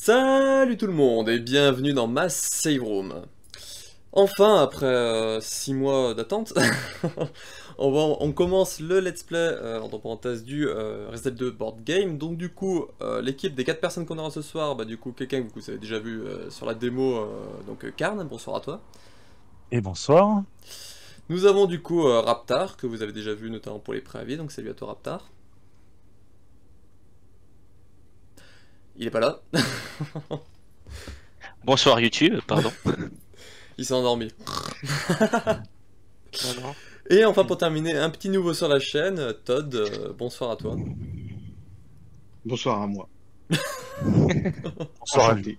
Salut tout le monde et bienvenue dans ma save room. Enfin, après 6 mois d'attente, on commence le let's play, entre parenthèses, du Resident 2 Board Game. Donc du coup, l'équipe des 4 personnes qu'on aura ce soir, bah du coup, quelqu'un que vous avez déjà vu sur la démo, donc Karn, bonsoir à toi. Et bonsoir. Nous avons du coup Raptar, que vous avez déjà vu notamment pour les préavis, donc salut à toi Raptar. Il est pas là. Bonsoir YouTube, pardon. Il s'est endormi. Non, non. Et enfin pour terminer, un petit nouveau sur la chaîne, Todd, bonsoir à toi. Bonsoir à moi. Bonsoir à lui. Enchanté.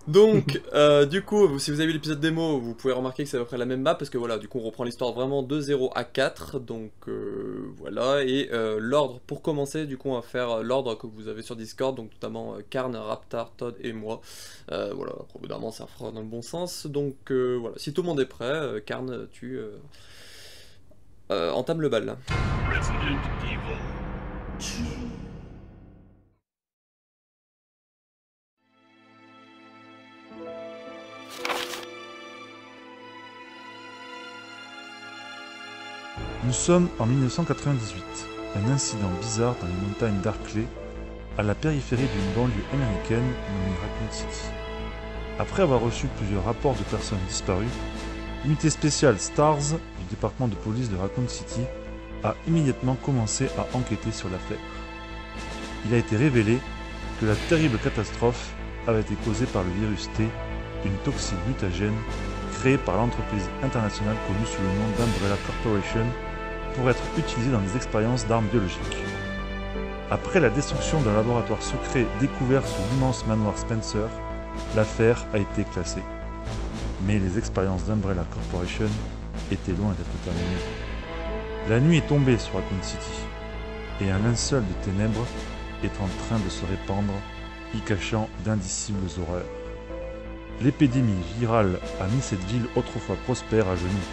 Donc, du coup, si vous avez vu l'épisode démo, vous pouvez remarquer que c'est à peu près la même map, parce que voilà, du coup on reprend l'histoire vraiment de 0 à 4, donc voilà, et l'ordre, pour commencer, du coup on va faire l'ordre que vous avez sur Discord, donc notamment Karn, Raptar, Todd et moi. Voilà, évidemment ça fera dans le bon sens, donc voilà, si tout le monde est prêt, Karn, tu entames le bal là. Resident Evil 2. Nous sommes en 1998. Un incident bizarre dans les montagnes d'Arklay, à la périphérie d'une banlieue américaine nommée Raccoon City. Après avoir reçu plusieurs rapports de personnes disparues, l'unité spéciale STARS du département de police de Raccoon City a immédiatement commencé à enquêter sur l'affaire. Il a été révélé que la terrible catastrophe avait été causée par le virus T, une toxine mutagène créée par l'entreprise internationale connue sous le nom d'Umbrella Corporation pour être utilisée dans des expériences d'armes biologiques. Après la destruction d'un laboratoire secret découvert sous l'immense manoir Spencer, l'affaire a été classée. Mais les expériences d'Umbrella Corporation étaient loin d'être terminées. La nuit est tombée sur Raccoon City, et un linceul de ténèbres est en train de se répandre, y cachant d'indicibles horreurs. L'épidémie virale a mis cette ville autrefois prospère à genoux,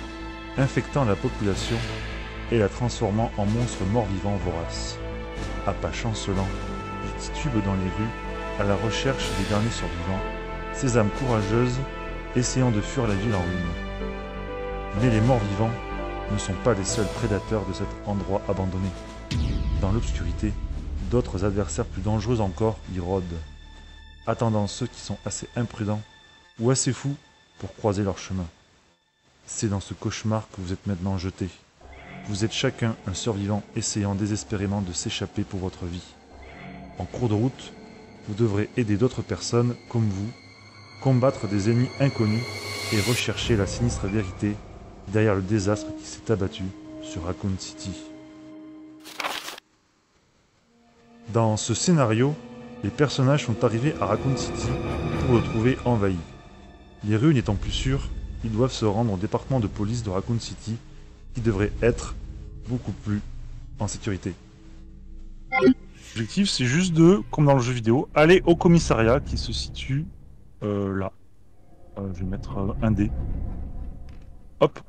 infectant la population et la transformant en monstre mort-vivant vorace. À pas chancelants, ils titubent dans les rues à la recherche des derniers survivants, ces âmes courageuses essayant de fuir la ville en ruine. Mais les morts-vivants ne sont pas les seuls prédateurs de cet endroit abandonné. Dans l'obscurité, d'autres adversaires plus dangereux encore y rôdent, attendant ceux qui sont assez imprudents ou assez fous pour croiser leur chemin. C'est dans ce cauchemar que vous êtes maintenant jetés. Vous êtes chacun un survivant essayant désespérément de s'échapper pour votre vie. En cours de route, vous devrez aider d'autres personnes comme vous, combattre des ennemis inconnus et rechercher la sinistre vérité derrière le désastre qui s'est abattu sur Raccoon City. Dans ce scénario, les personnages sont arrivés à Raccoon City pour le trouver envahi. Les rues n'étant plus sûres, ils doivent se rendre au département de police de Raccoon City, qui devrait être beaucoup plus en sécurité. L'objectif, c'est juste de, comme dans le jeu vidéo, aller au commissariat qui se situe là. Je vais mettre un dé. Hop.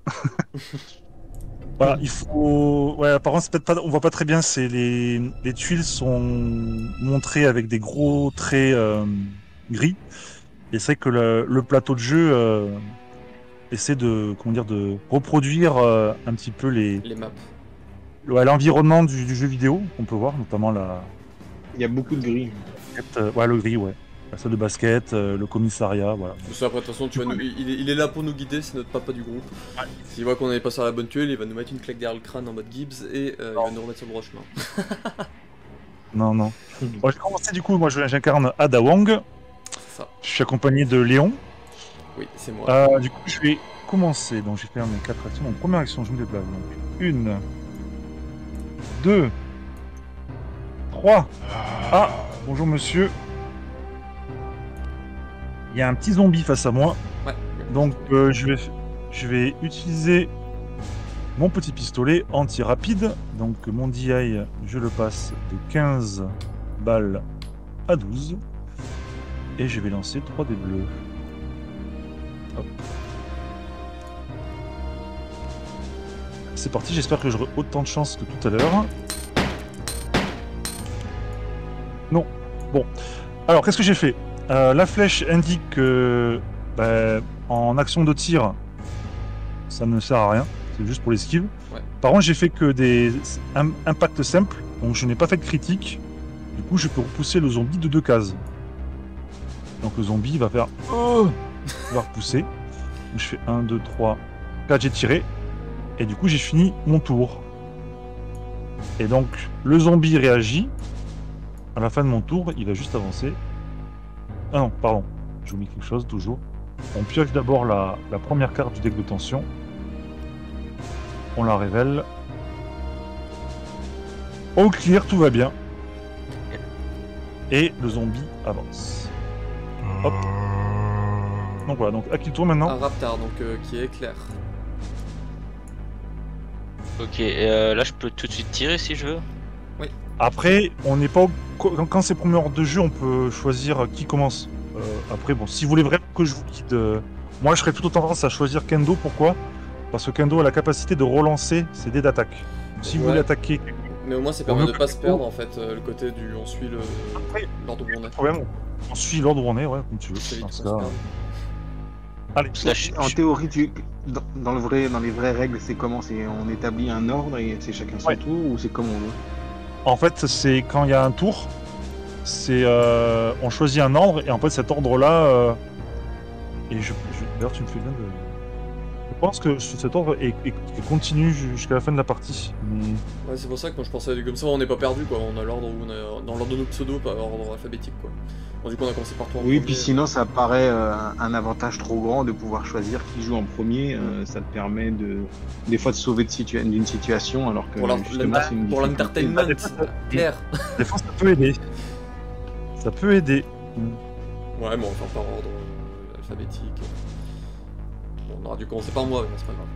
Voilà, il faut... Ouais, par contre, c'est peut-être pas... on voit pas très bien, c'est les tuiles sont montrées avec des gros traits gris. Et c'est vrai que le plateau de jeu essaie de, comment dire, de reproduire un petit peu Les maps. l'environnement du jeu vidéo qu'on peut voir, notamment Il y a beaucoup de gris. ouais, le gris, ouais. La salle de basket, le commissariat, voilà. Tout ça, après, de toute façon, il est là pour nous guider, c'est notre papa du groupe. S'il voit qu'on n'est pas sur la bonne tuile, il va nous mettre une claque derrière le crâne en mode Gibbs et il va nous remettre sur le droit chemin. Non, non. Bon, j'ai commencé du coup, moi j'incarne Ada Wong. C'est ça. Je suis accompagné de Léon. Oui, c'est moi. Du coup, je vais commencer. Donc, j'ai fait mes 4 actions. Donc, première action, je me déplace. Donc, 1, 2, 3. Ah, bonjour monsieur. Il y a un petit zombie face à moi. Ouais. Donc, je vais utiliser mon petit pistolet anti-rapide. Donc, mon DI, je le passe de 15 balles à 12. Et je vais lancer 3 dés bleus. Hop. C'est parti, j'espère que j'aurai autant de chance que tout à l'heure. Non. Bon. Alors, qu'est-ce que j'ai fait? La flèche indique que en action de tir, ça ne sert à rien. C'est juste pour l'esquive. Ouais. Par contre, j'ai fait que des impacts simples, donc je n'ai pas fait de critique. Du coup, je peux repousser le zombie de 2 cases. Donc le zombie va faire... il va repousser. Donc, je fais 1, 2, 3, 4, j'ai tiré. Et du coup, j'ai fini mon tour. Et donc, le zombie réagit. À la fin de mon tour, il va juste avancer. Ah non, pardon. J'ai omis quelque chose, toujours. On pioche d'abord la première carte du deck de tension. On la révèle. Au clear, tout va bien. Et le zombie avance. Hop. Donc voilà, donc à qui le tour maintenant? Un Raptar, donc qui est éclair. Ok, là je peux tout de suite tirer si je veux. Après, on n'est pas... Quand c'est premier ordre de jeu, on peut choisir qui commence. Après, bon, si vous voulez vraiment que je vous guide... Moi, je serais plutôt tendance à choisir Kendo. Pourquoi? Parce que Kendo a la capacité de relancer ses dés d'attaque. Si vous Ouais. voulez attaquer... Mais au moins, ça On permet veut de pas se plutôt- perdre en fait, le côté du on suit Après, l'ordre où on est. problème, on suit l'ordre où on est, ouais, comme tu veux. C'est vite Dans qu'on ce se cas, perd. allez, Parce que là, je- En théorie, dans les vraies règles, c'est comment? C'est on établit un ordre et c'est chacun son Ouais. tour ou c'est comme on veut? en fait, c'est quand il y a un tour, c'est on choisit un ordre et en fait cet ordre-là, et d'ailleurs tu me fais bien de. Je pense que cet ordre est continue jusqu'à la fin de la partie. Mais... Ouais, c'est pour ça que moi je pensais comme ça on n'est pas perdu quoi, on a l'ordre où on est dans l'ordre de nos pseudos, pas ordre alphabétique quoi. Bon, du coup on a commencé par toi en Oui, premier. puis sinon ça paraît un avantage trop grand de pouvoir choisir qui joue en premier. Ça te permet des fois de sauver d'une situation alors que Pour justement c'est une pour difficulté. l'entertainment, clair. Des fois ça peut aider. Ça peut aider. Ouais, mais on va faire par ordre alphabétique. Bon, on aura dû commencer par moi, mais c'est pas grave.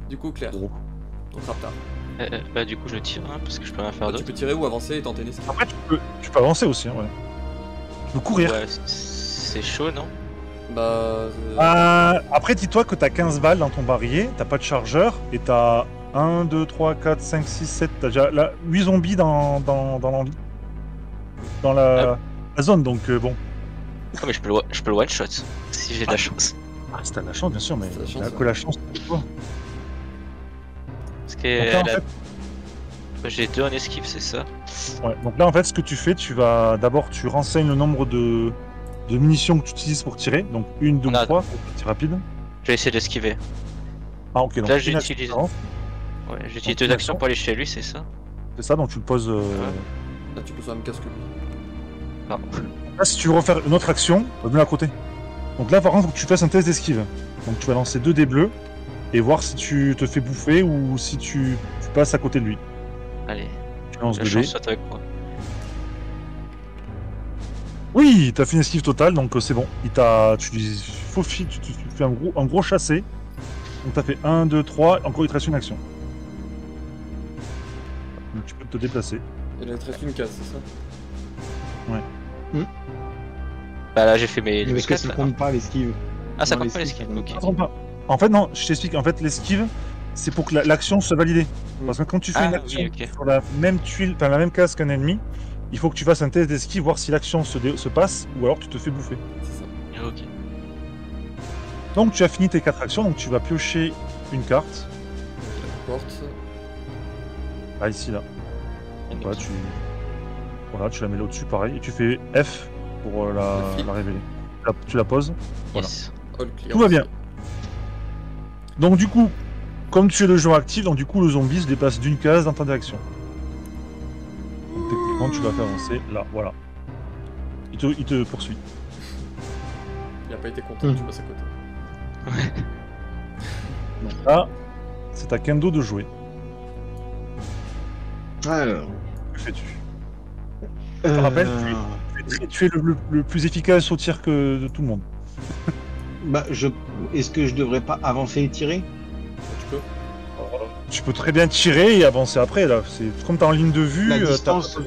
Du coup, Claire. Bon. Donc Raptar. bah du coup je tire hein, parce que je peux rien faire Tu d'autre. peux tirer ou avancer et tenter une esquive. Après tu peux avancer aussi, hein, ouais. Tu peux courir. Ouais, c'est chaud non? Bah. Après, dis-toi que t'as 15 balles dans ton barillet, t'as pas de chargeur, et t'as 1, 2, 3, 4, 5, 6, 7, t'as déjà là, 8 zombies dans l'envie. Dans la zone, donc bon. Oh, mais je peux le one shot si j'ai de la chance. Ah, si t'as de la chance, bien sûr, mais C'est la chance, t'as ouais. que la chance pour toi. Parce Donc que là, en là, fait, j'ai 2 en esquive, c'est ça? ouais, donc là, en fait, ce que tu fais, tu vas d'abord, tu renseignes le nombre de munitions que tu utilises pour tirer, donc 1, 2 ou On a- 3, pour tir rapide. Je vais essayer d'esquiver. Ah, ok, donc Là, une action j'utilise- différente, Ouais, j'utilise Donc, 2 une actions action. pour aller chez lui, c'est ça? c'est ça, donc tu le poses. Là, tu peux faire un casque lui. Non. Là, si tu veux refaire une autre action, viens à côté. Donc là, par contre, faut que tu fasses un test d'esquive. Donc tu vas lancer 2 dés bleus et voir si tu te fais bouffer ou si tu passes à côté de lui. Allez, Tu lances la 2 chance dés. soit avec moi. Oui, t'as fait une esquive totale, donc c'est bon. Tu faufiles, tu fais un gros chassé. Donc t'as fait 1, 2, 3, encore il te reste une action. Donc tu peux te déplacer. Et là, il te reste une case, c'est ça? Bah là, j'ai fait mes Mais est-ce que ça là. compte pas l'esquive? Ah, ça Non, compte pas l'esquive, l'esquive, ça ok. compte Attends pas. En fait, non, je t'explique. En fait, l'esquive, c'est pour que l'action soit validée. Parce que quand tu fais Ah, une oui, action ok. sur la même tuile, enfin la même case qu'un ennemi, il faut que tu fasses un test d'esquive, voir si l'action se passe ou alors tu te fais bouffer. C'est ça. Ok. Donc tu as fini tes 4 actions, donc tu vas piocher une carte. La porte. Là, ici, là. Voilà, tu la mets là au-dessus, pareil. Et tu fais F pour la révéler. Tu la poses. Voilà. Yes. All clear. Tout va bien. Donc du coup, comme tu es le joueur actif, donc du coup le zombie se déplace d'une case dans ta direction. Donc techniquement tu vas faire avancer là, voilà. Il te poursuit. Il a pas été content, tu passes à côté. Donc là, c'est à Kendo de jouer. Alors. Que fais-tu? te rappelle, tu es le plus efficace au tir que de tout le monde. Bah, est-ce que je devrais pas avancer et tirer? Tu peux. Tu peux très bien tirer et avancer après là. C'est comme t'es en ligne de vue. La t'as- distance.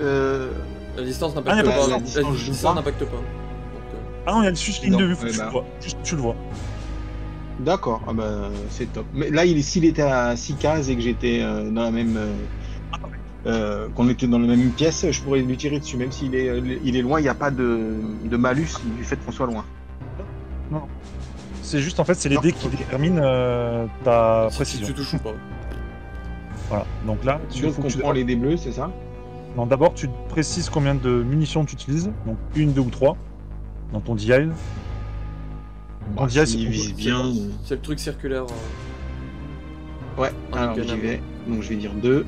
La distance Ah, n'impacte mais pas. la distance joue pas. n'impacte pas. Donc, Ah non, il y a juste ligne Non, de vue, faut ouais, que tu bah. le vois. Juste tu le vois. D'accord, ah bah, c'est top. Mais là, s'il était à 6 cases et que j'étais dans la même. qu'on était dans la même pièce, je pourrais lui tirer dessus, même s'il est, il est loin, il n'y a pas de malus du fait qu'on soit loin. C'est juste en fait, c'est les Non, dés qui ok. déterminent ta Si précision. tu touches ou pas. Voilà. Donc là, Donc on prend les dés bleus, c'est ça? Non, d'abord, tu précises combien de munitions tu utilises. Donc, 1, 2 ou 3 dans ton DI. Bah, DI, s'il vise bien. C'est le truc circulaire. Ouais, Un alors gun à j'y main. vais. Donc je vais dire 2.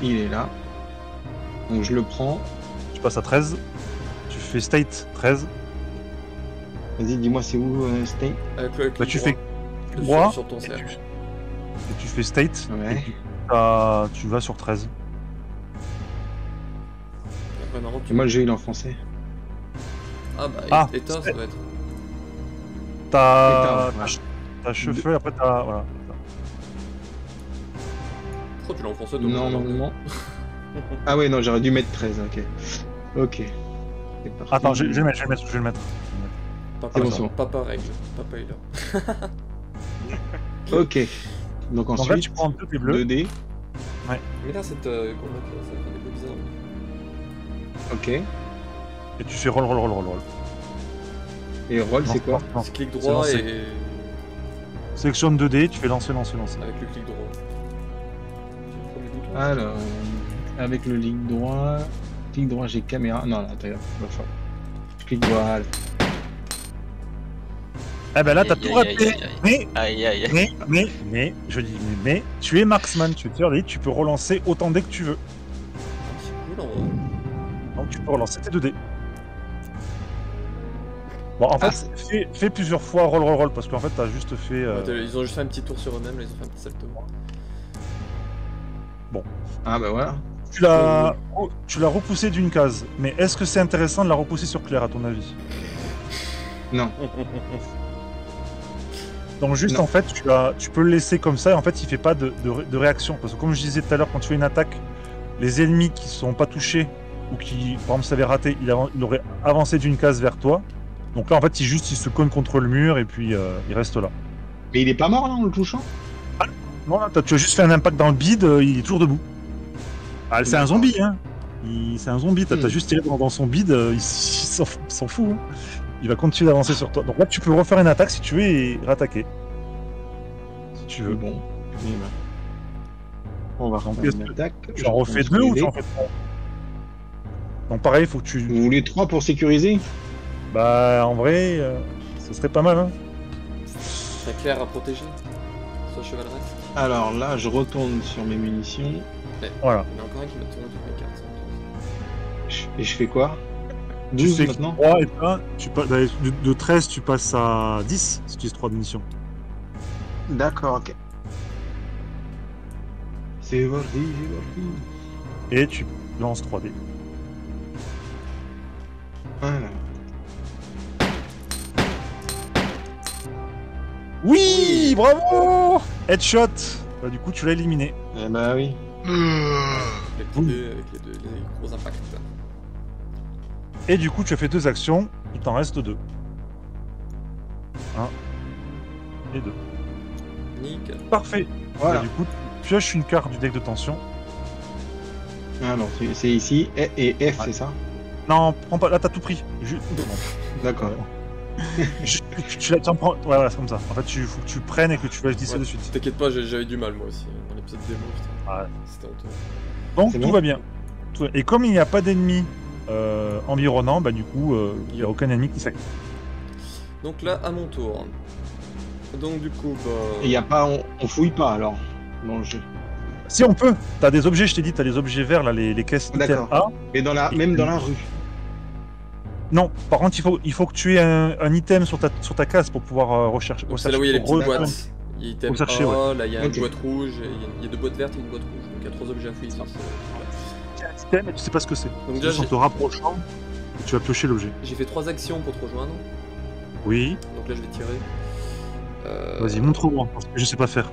Il est là. Donc je le prends. Tu passes à 13. Tu fais state 13. Vas-y, dis-moi c'est où Stay? Avec le Bah, clic tu droit. fais droit Sur ton et cercle. tu fais state. Ouais. Et tu vas sur 13. Après, normalement, tu... Et moi le jeu il est en français. Ah bah, Ah, éteint, ça doit être. T'as voilà. cheveux, après t'as. Voilà. Pourquoi tu l'as en français Non, normalement. Ah ouais, non, j'aurais dû mettre 13, ok. Ok. C'est parti. Attends, je vais le mettre. Papa, C'est bon, c'est bon. Papa règle. Papa est là. Ok. Donc Donc là, ensuite, tu prends 2 tes bleus. 2D. Mais là, cette combat, ça fait des peu bizarre. Ok. Et tu fais roll. Et roll, c'est quoi? Non. C'est clic C'est droit lancé. et. Sélectionne 2D, tu fais lancer. Avec le clic droit. C'est le premier bouton. Alors, avec le clic droit, j'ai caméra. Non, là, attends, va faire. Clic droit. Eh ben là, t'as Aïe, tout aïe, raté. aïe, aïe. Mais, Aïe, aïe. je dis, mais, tu es marksman, tu es tier, tu peux relancer autant de dés que tu veux. C'est cool en vrai. Donc tu peux relancer tes 2 dés. Bon, en fait, fais plusieurs fois roll, parce qu'en fait, t'as juste fait. Ouais, ils ont juste fait un petit tour sur eux-mêmes, là, ils ont fait un petit salto. Ah bah voilà. Tu l'as repoussé d'une case, mais est-ce que c'est intéressant de la repousser sur Claire, à ton avis? Non. Donc juste Non. en fait, tu peux le laisser comme ça, et en fait, il fait pas de réaction. Parce que comme je disais tout à l'heure, quand tu fais une attaque, les ennemis qui sont pas touchés, ou qui, par exemple, s'avaient raté, il aurait avancé d'une case vers toi. Donc là, en fait, il se cogne contre le mur, et puis il reste là. Mais il est pas mort là en le touchant? Non, là, tu as juste fait un impact dans le bide, il est toujours debout. Ah, c'est un D'accord. zombie, hein. C'est un zombie, t'as Hmm. juste tiré dans son bide, il s'en fout. Hein. Il va continuer d'avancer sur toi. Donc là, tu peux refaire une attaque si tu veux et rattaquer. Si tu veux. Bon. Eh ben, on va Donc, refaire est-ce une que attaque. Tu en refais 2 ou tu en fais 3? Donc pareil, il faut que tu... Vous voulez 3 pour sécuriser? Bah, en vrai, ce serait pas mal, hein. Très clair à protéger. Soit chevaleresque. Alors là, je retourne sur mes munitions. Voilà. Il y en a encore un qui m'a tourné toutes mes cartes. Et je fais quoi? Tu 12 fais maintenant? 3 et là, de 13, tu passes à 10 si tu utilises 3 munitions. D'accord, ok. C'est parti. Et tu lances 3D. Voilà. Oui, bravo. Headshot. Bah, du coup, tu l'as éliminé. Eh bah oui. Les petits dés avec les gros impacts. Là. Et du coup, tu as fait 2 actions. Il t'en reste 2. 1 et 2. Nickel. Parfait. Voilà. Bah, du coup, tu pioches une carte du deck de tension. Alors, c'est ici. Et F, c'est ça? Non, prends pas. Là, t'as tout pris. D'accord. Tu en prends. Ouais, voilà, c'est comme ça. En fait, il faut que tu prennes et que tu vas glisser Ouais, de suite. T'inquiète pas, j'avais du mal moi aussi. Dans l'épisode démo, putain. Ouais. C'était honteux. Donc, C'est tout bon va bien. Et comme il n'y a pas d'ennemis environnants, bah, du coup, il n'y a aucun ennemi qui s'active. Donc là, à mon tour. Donc du coup, bah... Et y a pas, on fouille pas alors dans le jeu. Si on peut, t'as des objets, je t'ai dit, t'as des objets verts là, les caisses item D'accord. A. Mais même dans la rue. Non, par contre, il faut que tu aies un item sur ta case pour pouvoir rechercher. Donc c'est là où il y a les petites D'accord. boîtes. Il y a item Rechercher, A, là il y a Ok. une boîte rouge, et il y a 2 boîtes vertes et une boîte rouge. Donc il y a 3 objets à fouiller. Tu as un item et tu sais pas ce que c'est. Donc C'est déjà, juste en te rapprochant, tu vas piocher l'objet. j'ai fait 3 actions pour te rejoindre. Oui, Donc là je vais tirer. vas-y, montre-moi, parce que je sais pas faire.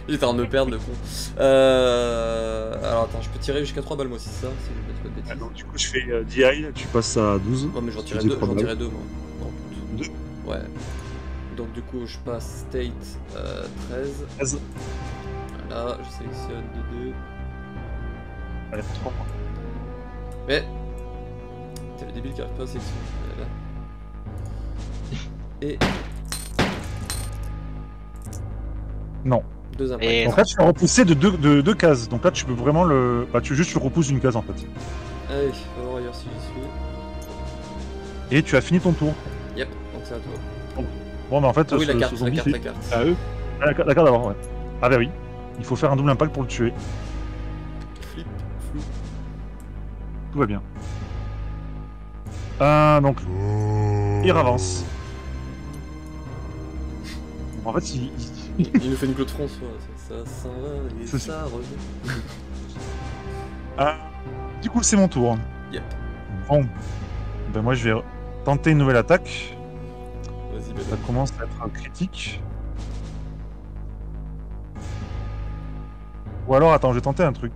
J'étais en train de me perdre le con. Alors attends, je peux tirer jusqu'à 3 balles moi, c'est ça, si je dis pas de bêtises. Donc, du coup, je fais DI, tu passes à 12. Non mais j'en Tu tirais dis 2 trois balles. moi. Non, Deux Ouais. Donc du coup je passe state 13. 13. Voilà, je sélectionne 2-2. Allez, 3 points. Mais. T'as le débile qui arrive pas à sélectionner. Et. Non. 2 impacts. Et Donc là, tu vas repousser de deux cases. Donc là, tu peux vraiment le. Bah, tu repousses une case en fait. Allez, on va voir ailleurs si j'y suis. Et tu as fini ton tour. Yep, donc c'est à toi. Bon, mais en fait, Ah oui, la ce carte, la zombie carte, fait- la carte. À eux. Ah, la carte d'avant, ouais. Ah, bah oui. Il faut faire un double impact pour le tuer. Flip, flou. Tout va bien. Donc, il avance. En fait, Il nous fait une Claude François, ça s'en va et C'est ça revient. Du coup, c'est mon tour. Yep. Bon. Ben moi, je vais tenter une nouvelle attaque. Vas-y, Ça bébé. commence à être critique. Ou alors, attends, je vais tenter un truc.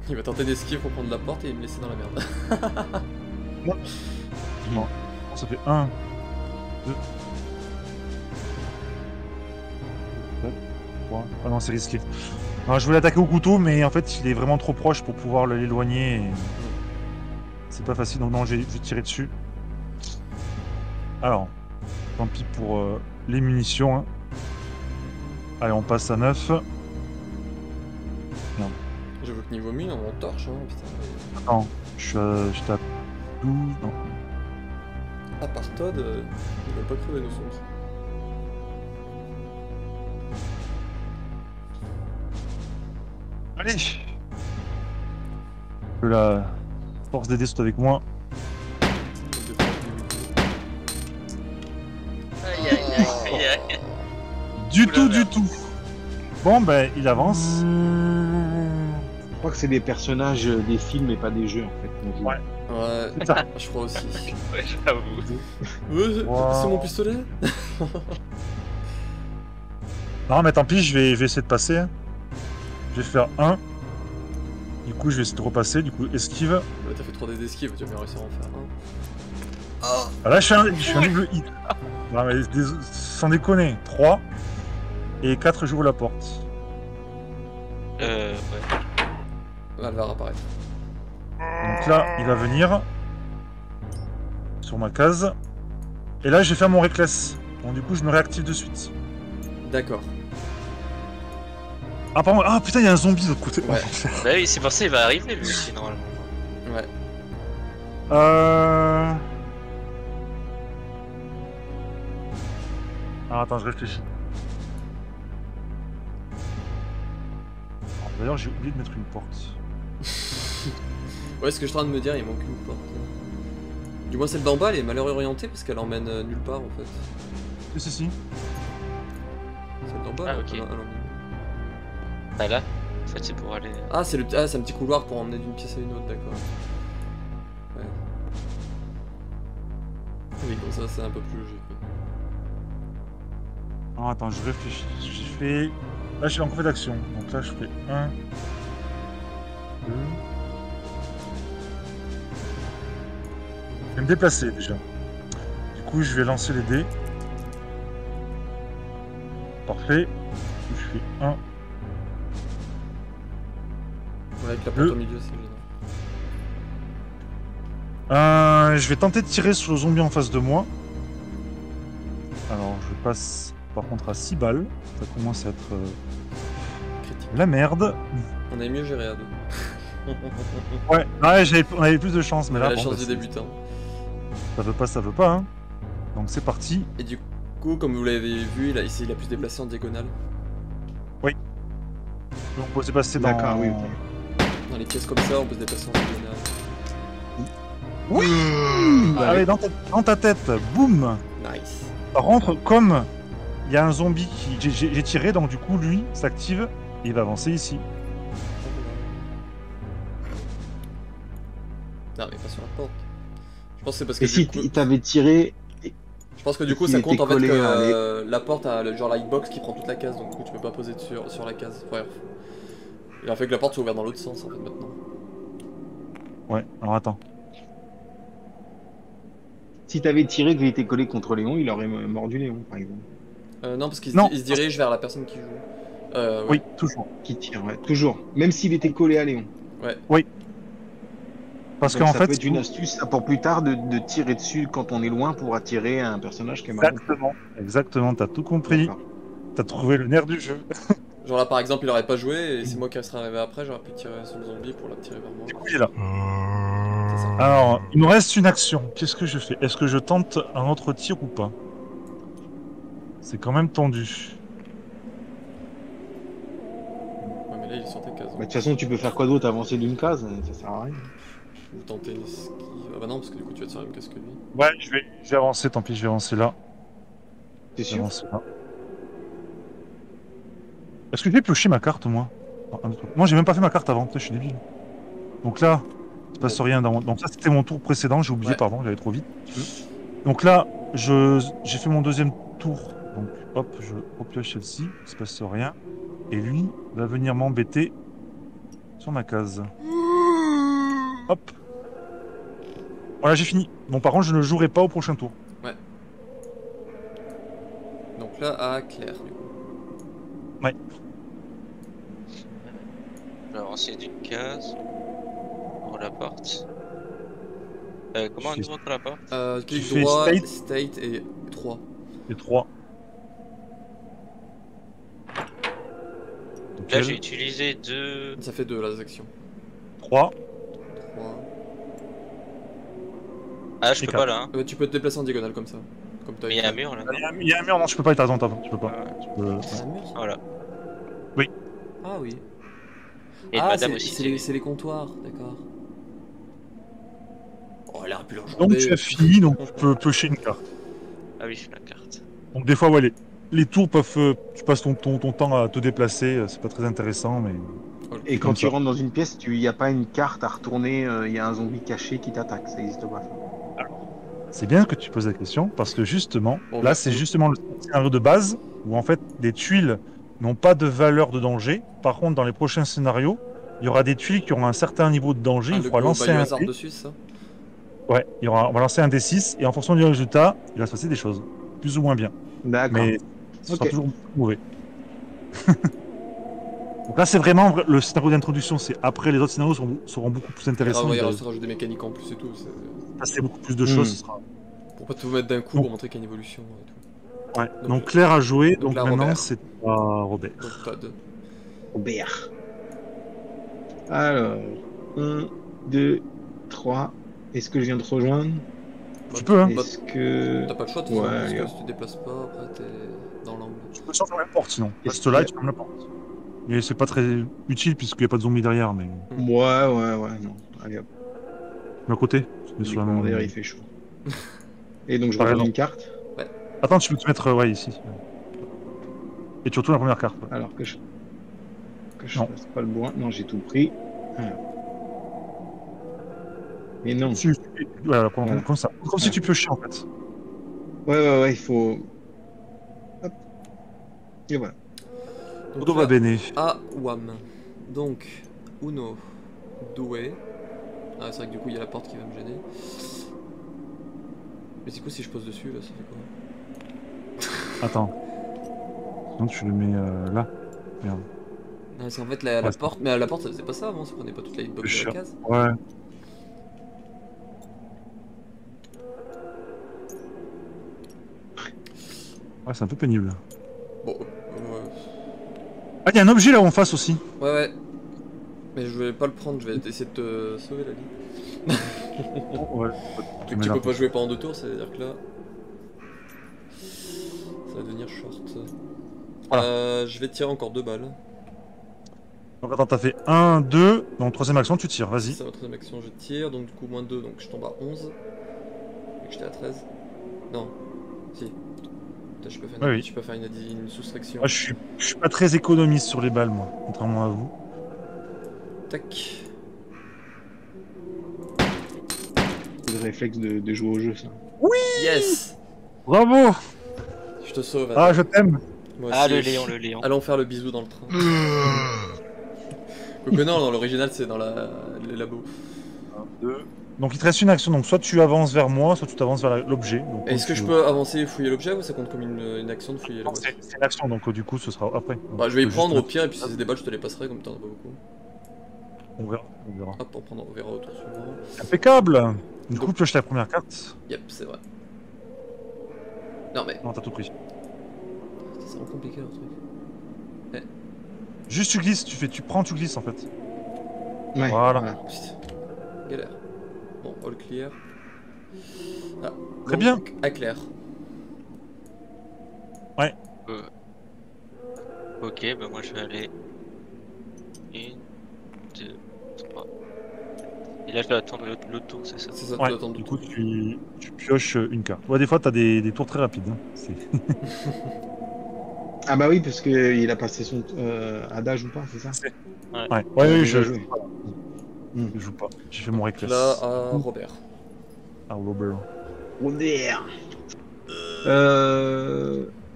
Il va tenter d'esquive pour prendre la porte et me laisser dans la merde. Non. Ça fait 1, 2, 3. Ah non, c'est risqué. Alors, je voulais l'attaquer au couteau, mais en fait, il est vraiment trop proche pour pouvoir l'éloigner. Et... c'est pas facile, donc non, j'ai tiré dessus. Alors, tant pis pour les munitions. Hein. Allez, on passe à 9. J'avoue que niveau mine, on torche, hein, putain. Attends, je suis à 12. Non. À part Todd, ils veulent pas crever nos sombres. Allez, que la force des dés soit avec moi. Aïe aïe aïe aïe aïe. Du Oula tout, là. du tout. Bon, ben, il avance. Je crois que c'est des personnages des films et pas des jeux en fait. qu'on joue. Ouais. Ouais, C'est ça. je crois aussi. Ouais, j'avoue. Ouais, c'est mon pistolet. Non, mais tant pis, je vais essayer de passer. Hein. Je vais faire 1. Du coup, je vais essayer de repasser. Du coup, esquive. Ouais, t'as fait 3 d'esquive, tu vas bien réussir à en faire un. Ah, là, je fais un double hit. Non, mais sans déconner. 3. Et 4, j'ouvre la porte. Ouais. Là, elle va réapparaître. Donc là, il va venir. Sur ma case. Et là, je vais faire mon reckless. Donc, du coup, je me réactive de suite. D'accord. Ah, pardon. Ah, putain, il y a un zombie de l'autre côté. Ouais. Bah oui, c'est pour ça qu'il va arriver lui aussi normalement. Ouais. Alors, attends, je réfléchis. D'ailleurs, j'ai oublié de mettre une porte. Ouais, ce que je suis en train de me dire, il manque une porte. Du moins, celle d'en bas, elle est malheur orientée parce qu'elle emmène nulle part en fait. Si. Celle d'en bas, Ah, là, ok. elle emmène- Bah là, en fait c'est pour aller. Ah, c'est c'est un petit couloir pour emmener d'une pièce à une autre, d'accord. Ouais. Oui, comme ça, c'est un peu plus logique. Non, attends, je réfléchis. J'ai fait. Là, j'ai encore fait d'action. Donc là, je fais 1, 2. Je vais me déplacer déjà. Du coup, je vais lancer les dés. Parfait. Du coup, je fais 1. Ouais, avec la porte Le- au milieu, c'est gênant. Je vais tenter de tirer sur le zombie en face de moi. Alors, je passe par contre à 6 balles. Ça commence à être Critique. la merde. On avait mieux géré à deux. Ouais, on avait plus de chance, mais On a là, la bon, chance bah, du c'est- débutant. ça veut pas, hein. Donc c'est parti. Et du coup, comme vous l'avez vu, il a pu se déplacer en diagonale. Donc on peut se passer dans... D'accord, oui, ok. Dans les pièces comme ça, on peut se déplacer en diagonale. Oui. Allez, dans ta tête, boum. Nice. Par contre, comme il y a un zombie qui j'ai tiré, donc du coup, lui s'active et il va avancer ici. Non, mais pas sur la porte. Je pense que c'est parce que Et si du coup... t'avais tiré, Je pense que du coup s'il ça était compte en fait collé que à la porte a genre la hitbox qui prend toute la case, donc du coup tu peux pas poser sur la case. Bref. Il a fait que la porte soit ouverte dans l'autre sens en fait maintenant. Ouais, alors attends. si t'avais tiré que il était collé contre Léon, il aurait mordu Léon, par exemple. Non, parce qu'il Non. il se dirige vers la personne qui joue. Ouais. Oui, toujours. Qui tire, ouais, toujours. Même s'il était collé à Léon. Ouais. Parce Donc qu'en ça fait, peut être une astuce ça, pour plus tard de tirer dessus quand on est loin pour attirer un personnage qui est marrant. exactement, t'as tout compris. D'accord. T'as trouvé le nerf du jeu. Genre là par exemple il aurait pas joué et c'est moi qui serais arrivé après, j'aurais pu tirer sur le zombie pour l'attirer vers moi. Du coup, il est là. C'est ça. Alors, il me reste une action. Qu'est-ce que je fais? Est-ce que je tente un autre tir ou pas? C'est quand même tendu. Ouais mais là il est sur ta case. Bah, de toute façon, tu peux faire quoi d'autre? Avancer d'une case? Ça sert à rien. Ou tenter une esquive. Ah bah non parce que du coup tu vas te faire la même casse que lui. Ouais, je vais avancer, tant pis, je vais avancer là. T'es Je vais sûr? avancer là. Est-ce que j'ai pioché ma carte, moi? Moi, j'ai même pas fait ma carte avant, putain, je suis débile. Donc là, il se passe rien. Donc ça, c'était mon tour précédent, j'ai oublié, Ouais. pardon, j'allais trop vite. Donc là, j'ai fait mon deuxième tour. Donc hop, je repioche celle-ci, il se passe rien. Et lui va venir m'embêter sur ma case. Hop. Voilà, j'ai fini. Bon, par contre, je ne jouerai pas au prochain tour. Donc là à Claire du coup. Je vais avancer d'une case. Ouvre la porte. Comment on Je fais- ouvre la porte? Clic fais droit, state. state et 3. Et 3. Là, j'ai utilisé 2. Ça fait 2 là, les actions. 3. 3. Ah, je Et peux quatre. pas là. Hein. Tu peux te déplacer en diagonale comme ça. Comme t'as Mais il y a un mur là. Non Il y a un mur, non, je peux pas, t'as raison, tu peux pas. Tu peux- C'est un mur ça Voilà. Ah oui. Et Ah, madame c'est aussi. c'est les comptoirs, d'accord. Oh, elle aurait pu leur Donc tu as fini, donc tu peux piocher une carte. Ah oui, je fais la carte. Donc des fois, ouais, les tours peuvent... tu passes ton temps à te déplacer, c'est pas très intéressant, mais... Et quand Comme tu ça. rentres dans une pièce, il n'y a pas une carte à retourner, il y a un zombie caché qui t'attaque, ça existe pas. C'est bien que tu poses la question, parce que justement, Bon, là, bah, c'est justement le scénario de base, où en fait, des tuiles n'ont pas de valeur de danger. Par contre, dans les prochains scénarios, il y aura des tuiles qui auront un certain niveau de danger, Ah, il le faudra plus haut lancer un hasard dé. dessus, ça. Ouais, on va lancer un D6, et en fonction du résultat, il va se passer des choses, plus ou moins bien. D'accord. Mais ce sera Ok. toujours mauvais. Donc là, c'est vraiment le scénario d'introduction. C'est après, les autres scénarios seront beaucoup plus intéressants. Il Il va se rajoute des mécaniques en plus et tout. se passer beaucoup plus de choses. Ce sera... Pour pas tout mettre d'un coup, Bon. pour montrer qu'il y a une évolution et tout. Ouais. Donc Claire a joué, donc là, maintenant Robert. c'est à Robert. Donc Todd. Robert. Alors, 1, 2, 3. Est-ce que je viens de te rejoindre? Tu peux, hein. Est-ce que... T'as pas le choix de toute Ouais, façon, parce regarde. que si tu te déplaces pas, après t'es dans l'angle. Tu peux sortir la porte sinon. Est-ce Reste là et qu'il y a- tu fermes la porte. Mais c'est pas très utile puisqu'il n'y a pas de zombies derrière, mais Ouais, non. Allez hop, à côté. Tu mets sur la derrière, même... il fait chaud. Et donc je Par regarde exemple. une carte, Attends, tu peux te mettre ouais, ici. Et tu retournes la première carte. Ouais. alors que je Non. fasse pas le bois. Non, j'ai tout pris. Alors. Mais non. Voilà, Voilà. comme ça. Comme si tu piochais en fait. Ouais, il faut... Hop. Et voilà. Donc Odo va là, bene. A Wam. Donc, Uno, Doué. Ah, c'est vrai que du coup, il y a la porte qui va me gêner. Mais du coup, si je pose dessus, là, ça fait quoi? Attends. Sinon tu le mets là. Merde. Ah, c'est en fait la Ouais, porte. Mais la porte, ça faisait pas ça avant, ça prenait pas toute la hitbox de la Cher. case. Ouais. Ouais, c'est un peu pénible. Bon, Ah, il y a un objet là en face aussi. ouais. Mais je vais pas le prendre, je vais essayer de te sauver la vie. Ouais. Vu que tu peux pas jouer pendant 2 tours, ça veut dire que là. Ça va devenir short. Voilà. Je vais tirer encore 2 balles. Donc attends, t'as fait 1, 2. Donc troisième action, tu tires, vas-y. C'est ma troisième action, je tire, donc du coup moins 2, donc je tombe à 11. Et que j'étais à 13. Non. Si. Putain, je peux faire Ouais, oui. je peux faire une soustraction. Moi, je suis pas très économiste sur les balles, moi, contrairement à vous. Tac. C'est le réflexe de jouer au jeu, ça. Yes. Bravo. Je te sauve. Ah, attends. je t'aime. Moi Ah, aussi. le Léon. Allons faire le bisou dans le train. Quoique non, dans l'original c'est dans les labos. 1, 2. Donc il te reste une action, donc soit tu avances vers moi, soit tu t'avances vers l'objet. Donc, Est-ce que comme je tu peux avancer et fouiller l'objet ou ça compte comme une action de fouiller veux. Non, l'objet? c'est une action, donc du coup ce sera après. Donc, Bah je vais y tu peux prendre au juste- pire et puis si c'est des balles je te les passerai comme t'en as pas beaucoup. On verra. On verra. Hop, on verra au tour suivant. Impeccable. Du coup, pioche la première carte. Yep, c'est vrai. Non mais, Non, t'as tout pris. c'est vraiment compliqué leur truc. Juste tu glisses, tu prends, tu glisses en fait. Ouais, Voilà. Putain, galère. Bon, all clear. Ah, Très donc, bien. À clair. Ok, bah moi je vais aller. 1, 2, 3. Et là je dois attendre l'autre tour, c'est ça? C'est ça, tu Ouais, dois attendre du tout. coup, tu pioches une carte. Ouais, des fois, t'as des tours très rapides. Hein. Ah bah oui, parce qu'il a passé son adage ou pas, c'est ça? Ouais, Il a oui, déjà je joué. je joue pas. J'ai fait mon reckless. Là, à Robert. Ah, Robert. Robert.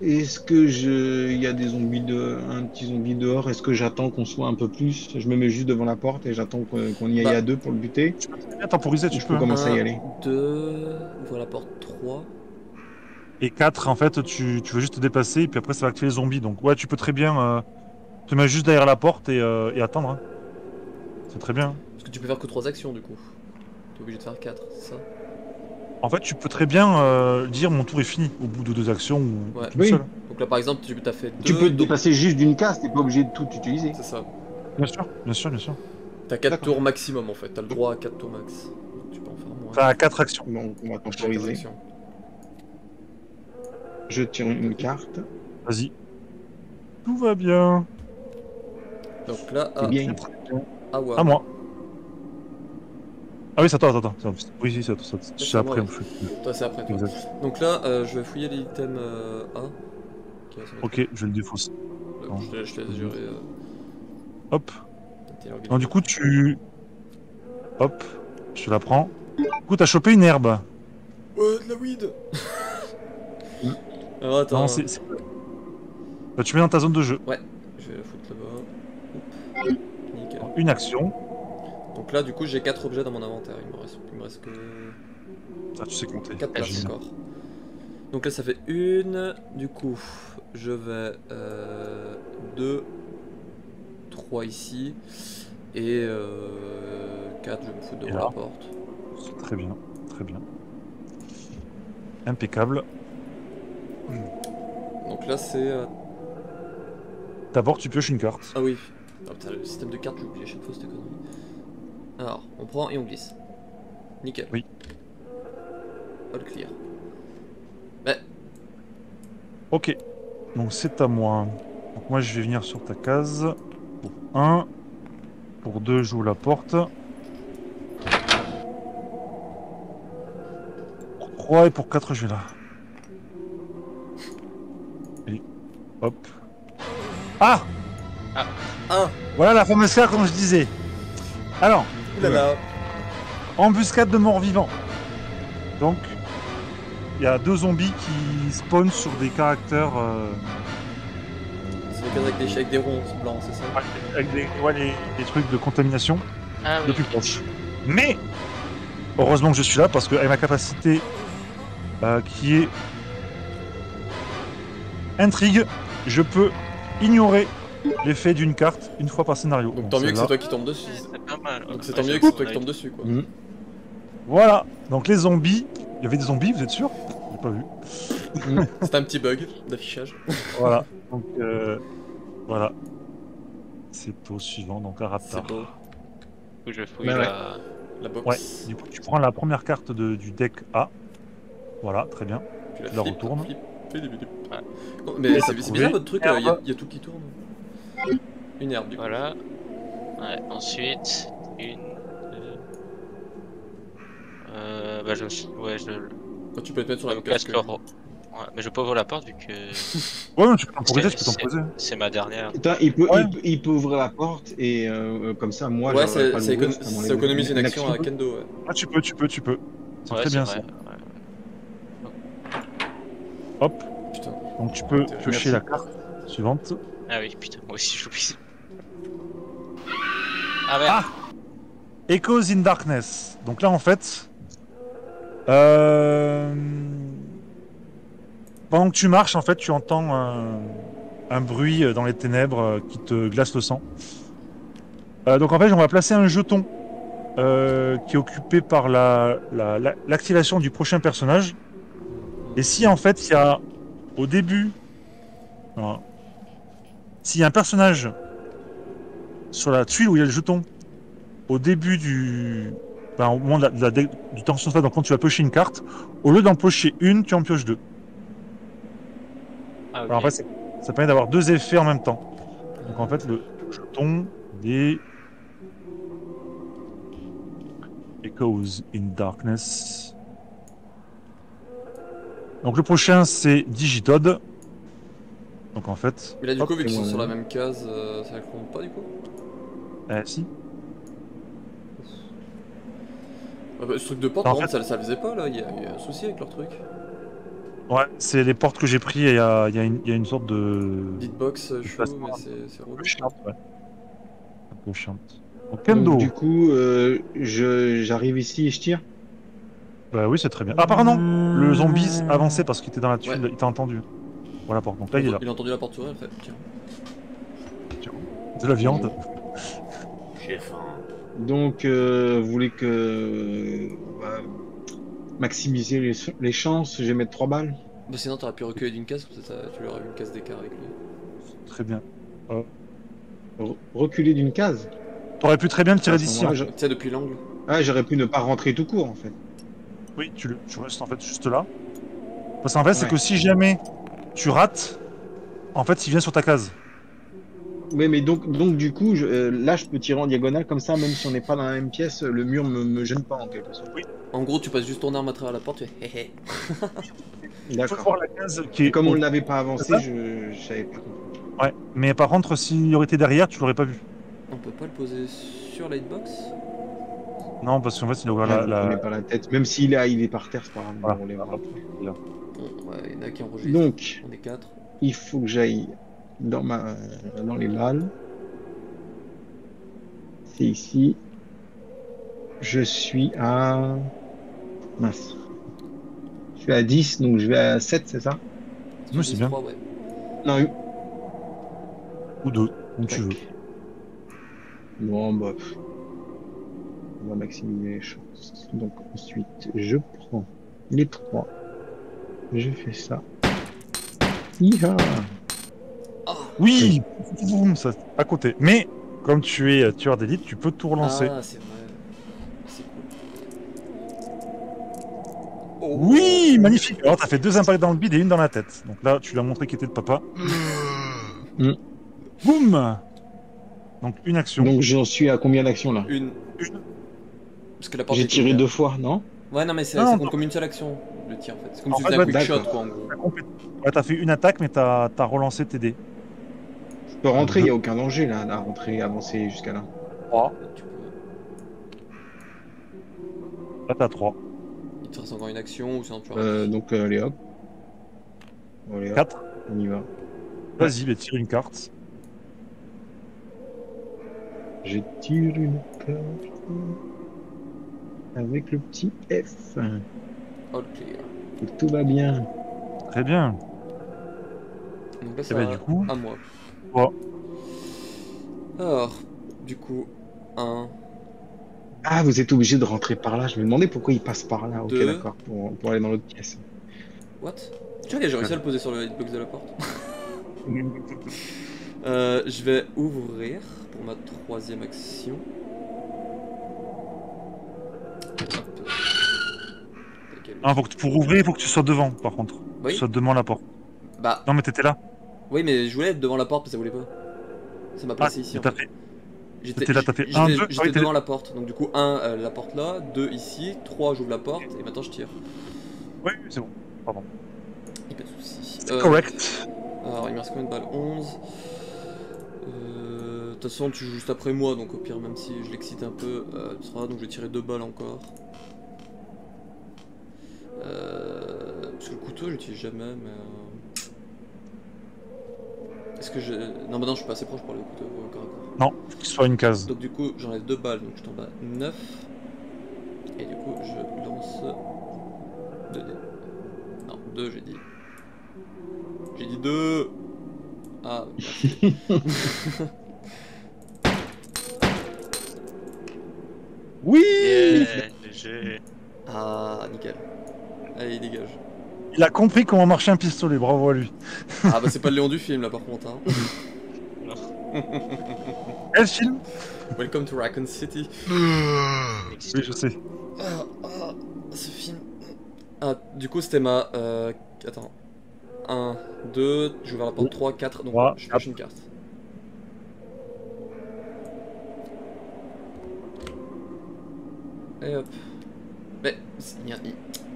Est-ce que il y a des zombies un petit zombie dehors? Est-ce que j'attends qu'on soit un peu plus? Je me mets juste devant la porte et j'attends qu'on y aille Bah. à deux pour le buter. Tu peux très bien temporiser, tu Je peux. peux commencer à y aller. 2, ouvre la porte 3. Et 4, en fait, tu veux juste te déplacer et puis après, ça va activer les zombies. Donc, ouais, tu peux très bien te mettre juste derrière la porte et attendre. Hein. C'est très bien. Parce que tu peux faire que 3 actions du coup. T'es obligé de faire 4, c'est ça? En fait, tu peux très bien dire mon tour est fini au bout de 2 actions ou Ouais. une Oui. seule. Donc là par exemple, tu as fait 2. Tu peux te dépasser juste d'une case, t'es pas obligé de tout utiliser. C'est ça. Bien sûr, bien sûr, bien sûr. T'as 4 D'accord. tours maximum en fait, t'as le droit à 4 tours max. Donc tu peux en faire moins. T'as 4 actions. Donc on va Quatre temporiser. actions. Je tire une carte. Vas-y. Tout va bien. Donc là, C'est bien. à Wam. À moi. Ah oui, c'est à toi, attends. Oui, c'est à toi. C'est C'est à après, moi, en fait. Toi c'est après toi. Exact. Donc là, je vais fouiller l'item A. Qui va se mettre Ok, je le défausse. là. Je te laisse gérer. Hop. tes organisations. Donc, du coup, Hop. Je te la prends. Du coup, t'as chopé une herbe. Ouais, de la weed. Alors attends. Non, c'est... Bah, tu mets dans ta zone de jeu. Ouais, je vais la foutre là-bas. Hop. Nickel. Une action. Donc là, du coup, j'ai 4 objets dans mon inventaire. Il me reste que Ah, tu sais compter. 4 places Génial. encore. Donc là, ça fait une. Du coup, je vais 2, 3 ici. Et 4, je vais me foutre devant là. la porte. Très bien, très bien. Impeccable. Donc là, c'est. D'abord, tu pioches une carte. Ah oui. Ah, putain, le système de cartes, j'ai oublié à chaque fois cette connerie. Alors, on prend et on glisse. Nickel. Oui. All clear. Ouais. Ok. Donc, c'est à moi. Donc, moi, je vais venir sur ta case. Pour 1. Pour 2, j'ouvre la porte. Pour 3 et pour 4, je vais là. Et hop. Ah! Ah. Voilà la fameuse carte, comme je disais. Alors, Oulala. embuscade de morts-vivants. Donc, il y a 2 zombies qui spawnent sur des caractères C'est des cases avec des ronds blancs, c'est ça? avec des trucs de contamination Ah de oui. plus proche. Mais, heureusement que je suis là parce qu'avec ma capacité qui est intrigue, je peux ignorer l'effet d'une carte une fois par scénario. Donc tant mieux que celle-là. c'est toi qui tombe dessus. C'est pas mal. Donc c'est Ouais, tant mieux j'avoue, que c'est toi on qui a- tombe dessus quoi. Mhm. Voilà, donc les zombies. Il y avait des zombies, vous êtes sûr? J'ai pas vu. C'est un petit bug d'affichage. Voilà, donc voilà. C'est au suivant, donc un raptor. C'est beau. Du coup, je fouille Bah ouais. La box. Ouais, du coup tu prends la première carte du deck A. Voilà, très bien. Tu la la flippes, retournes. flippes, flippes, flippes. Ouais. Oh, mais Et c'est t'as c'est bizarre trouvé votre truc, une il y, a herbe. y a tout qui tourne. Une herbe du coup. Voilà. Ouais, ensuite, une, deux. Bah, ouais, Oh, tu peux te mettre sur la je casque. casque. Ouais, mais je peux ouvrir la porte vu que Ouais, mais tu peux temporiser, tu peux C'est- temporiser. c'est ma dernière. Attends, Ouais. il peut ouvrir la porte et comme ça, moi, Ouais, j'aurais pas ça l'ouvrir, ça m'enlève ça économise une action à action. Kendo. Ouais. Ah, tu peux. C'est Ouais, très bien vrai, ça. ouais. Hop, Putain. donc tu peux Merci. piocher la carte suivante. Ah oui, putain, moi aussi j'oublie. Ah merde. Ah Echoes in Darkness. Donc là, en fait, pendant que tu marches, en fait, tu entends un bruit dans les ténèbres qui te glace le sang. Donc en fait, on va placer un jeton qui est occupé par l'activation du prochain personnage. Et si en fait il y a au début, alors, s'il y a un personnage sur la tuile où il y a le jeton, au début au moment du temps sur ça, donc quand tu vas piocher une carte, au lieu d'en piocher une, tu en pioches deux. Ah, ok. Alors en fait, ça permet d'avoir deux effets en même temps. Donc en fait, le jeton des Echoes in Darkness. Donc le prochain, c'est Digitod. Donc en fait... Mais là, du hop, coup, vu qu'ils sont ouais. sur la même case, ça ne compte pas du coup. si. Ah bah, ce truc de porte, En par fait- contre, ça le faisait pas là, il y a eu un souci avec leur truc. Ouais, c'est les portes que j'ai pris et il y a une sorte de... Hitbox, chou, placement mais un c'est peu relou. chiante, ouais. Un peu chiante. Donc Kendo. Donc, du coup, j'arrive ici et je tire. Bah oui, c'est très bien. Ah pardon, le zombie avançait parce qu'il était dans la tuile, Ouais. il t'a entendu. Voilà, porte. Donc là, il est là. Il a entendu la porte s'ouvrir, il fait tiens. De la viande. J'ai faim. Donc, vous voulez que maximiser les chances, je vais mettre 3 balles. Bah sinon, t'aurais pu reculer d'une case, comme ça tu lui aurais eu une case d'écart avec lui. Très bien. Reculer d'une case. T'aurais pu très bien le tirer À ce d'ici. moment-là, En fait. Tu sais, depuis l'angle. j'aurais pu ne pas rentrer tout court en fait. Oui, tu restes en fait juste là. Parce qu'en fait, c'est Ouais. que si jamais tu rates, en fait, il vient sur ta case. Oui, mais donc du coup, là, je peux tirer en diagonale comme ça, même si on n'est pas dans la même pièce, le mur me gêne pas en quelque sorte. En gros, tu passes juste ton arme à travers la porte, tu fais hé hé. Il faut D'accord. voir la case qui est. Comme on au- ne l'avait pas avancé, C'est ça je savais pas. Ouais, mais par contre, s'il aurait été derrière, tu l'aurais pas vu. On peut pas le poser sur la hitbox. Non, parce qu'en fait, il aurait Ouais, vous prenez pas la tête. Même s'il est par terre, c'est pas grave. Voilà. on les verra après. Bon, ouais, il y en a qui enregistrent. Donc, On est 4. il faut que j'aille dans les balles. C'est ici. Je suis à... Mince. Je suis à 10, donc je vais à 7, c'est ça? Oui, c'est bien. Ouais. Non, Ou deux, où tu veux. bon, bah... On va maximiser les chances. Donc ensuite, je prends les 3. Je fais ça. Iha! Oui, ça, à côté. Mais, comme tu es tueur d'élite, tu peux tout relancer. Ah, c'est vrai. C'est cool. Oh. Oui, magnifique. Alors, t'as fait 2 impacts dans le bide et une dans la tête. Donc là, tu lui as montré qu'il était de papa. Boum. Donc, une action. Donc j'en suis à combien d'actions là? Une. Parce que la porte J'ai était tiré ouverte. 2 fois, non? Ouais, non, mais ça Non, compte comme une seule action, le tir en fait. C'est comme En si tu fait, faisais un ouais, quick shot d'accord. quoi en gros. Ouais, t'as fait une attaque, mais t'as relancé tes dés. Je peux rentrer, il n'y a aucun danger là, à rentrer, avancer jusqu'à là. 3. Tu peux... Là, t'as 3. Il te reste encore une action ou sinon tu vas. Donc allez hop. Allez hop, 4. on y va. Vas-y, bah, tire une carte. Je tire une carte avec le petit F. All clear. Et tout va bien. Très bien. Donc là, Et ça bah, va du coup, à moi. toi. Alors, du coup, 1, Ah, vous êtes obligé de rentrer par là. Je me demandais pourquoi il passe par là. Ok, 2. d'accord, pour aller dans l'autre pièce. What? Tu vois, j'ai réussi à le poser sur le hitbox de la porte. Je vais ouvrir pour ma 3ème action. Hop. Tac, Ah, pour ouvrir, il faut que tu sois devant, par contre. Oui. Tu sois devant la porte. Bah, Non, mais t'étais là. oui, mais je voulais être devant la porte, mais ça voulait pas. Ça m'a Ah, placé ici. mais En t'as fait. fait. T'étais là, t'as fait j'étais- 1, 2. J'étais devant la porte. Donc, du coup, 1, la porte là, 2 ici, 3, j'ouvre la porte et maintenant je tire. Oui, c'est bon. Pardon. Y a pas de soucis. C'est correct. Alors, il me reste combien de balles? 11. De toute façon, tu joues juste après moi, donc au pire, même si je l'excite un peu, tu seras. Donc, je vais tirer 2 balles encore. Parce que le couteau, je l'utilise jamais, mais. Est-ce que je. Non, bah non, je suis pas assez proche pour le couteau au corps à corps. Non, faut qu'il soit une case. Donc, du coup, j'enlève 2 balles, donc je tombe à 9. Et du coup, je lance 2 dés. Non, 2, j'ai dit. J'ai dit 2. Ah, merci. Oui. Yeah, GG. Ah, nickel. Allez, dégage. Il a compris comment marcher un pistolet, bravo à lui. Ah bah c'est pas le Léon du film là par contre. Hein. Quel film? Welcome to Raccoon City. Oui, je sais. Ce film. Ah, du coup c'était ma... Attends. 1, 2, je vais vers la porte 3, 4, donc 3, je pioche une carte. Et hop. Mais,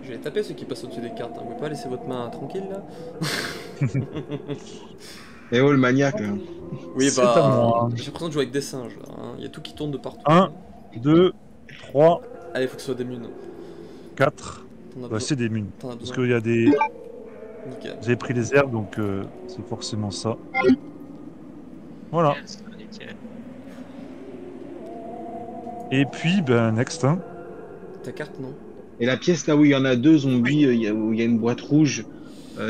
je vais taper ceux qui passent au-dessus des cartes, hein. Vous pouvez pas laisser votre main tranquille là? Et oh, le maniaque, là. Oui C'est à bah, moi. j'ai l'impression de jouer avec des singes là, hein. Il y a tout qui tourne de partout. 1, 2, 3, Allez, faut que ce soit des munes. 4. T'en as Bah, besoin. c'est des munes. T'en as Parce besoin. qu'il y a des... Nickel. Vous avez pris les herbes, donc c'est forcément ça. Voilà. Nickel. Et puis, ben, next. Hein. Ta carte non? Et la pièce là où il y en a deux zombies, où il y a une boîte rouge,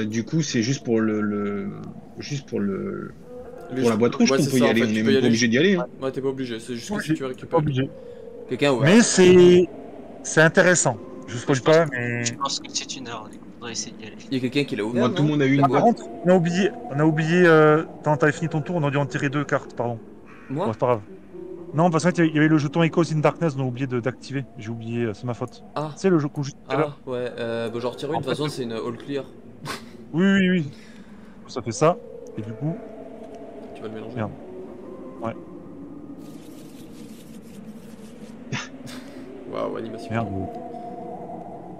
du coup c'est juste pour pour la boîte rouge Ouais, qu'on c'est peut ça, y en aller, fait, on tu n'est peux y même pas aller. obligé d'y aller. Hein. Ouais, t'es pas obligé, c'est juste que Oui, si tu pas récupères. obligé. Quelqu'un, ouais. Mais c'est intéressant. Je spoil Je pense- pas, mais... Je pense que c'est une heure, on devrait essayer d'y aller. Il y a quelqu'un qui l'a ouvert. Moi, tout le non monde a eu une Par boîte. contre, on a oublié quand t'avais fini ton tour, on a dû en tirer 2 cartes, pardon. Moi Bon, c'est pas grave. Non, parce qu'il y avait le jeton Echoes in Darkness, on a oublié d'activer. J'ai oublié, c'est ma faute. Ah, C'est le jeu qu'on joue tout à l'heure. ouais, bah j'en retire une, de toute façon c'est une all clear. Oui. Ça fait ça. Et du coup, Tu vas le mélanger. Merde. Ouais. Waouh, animation. merde.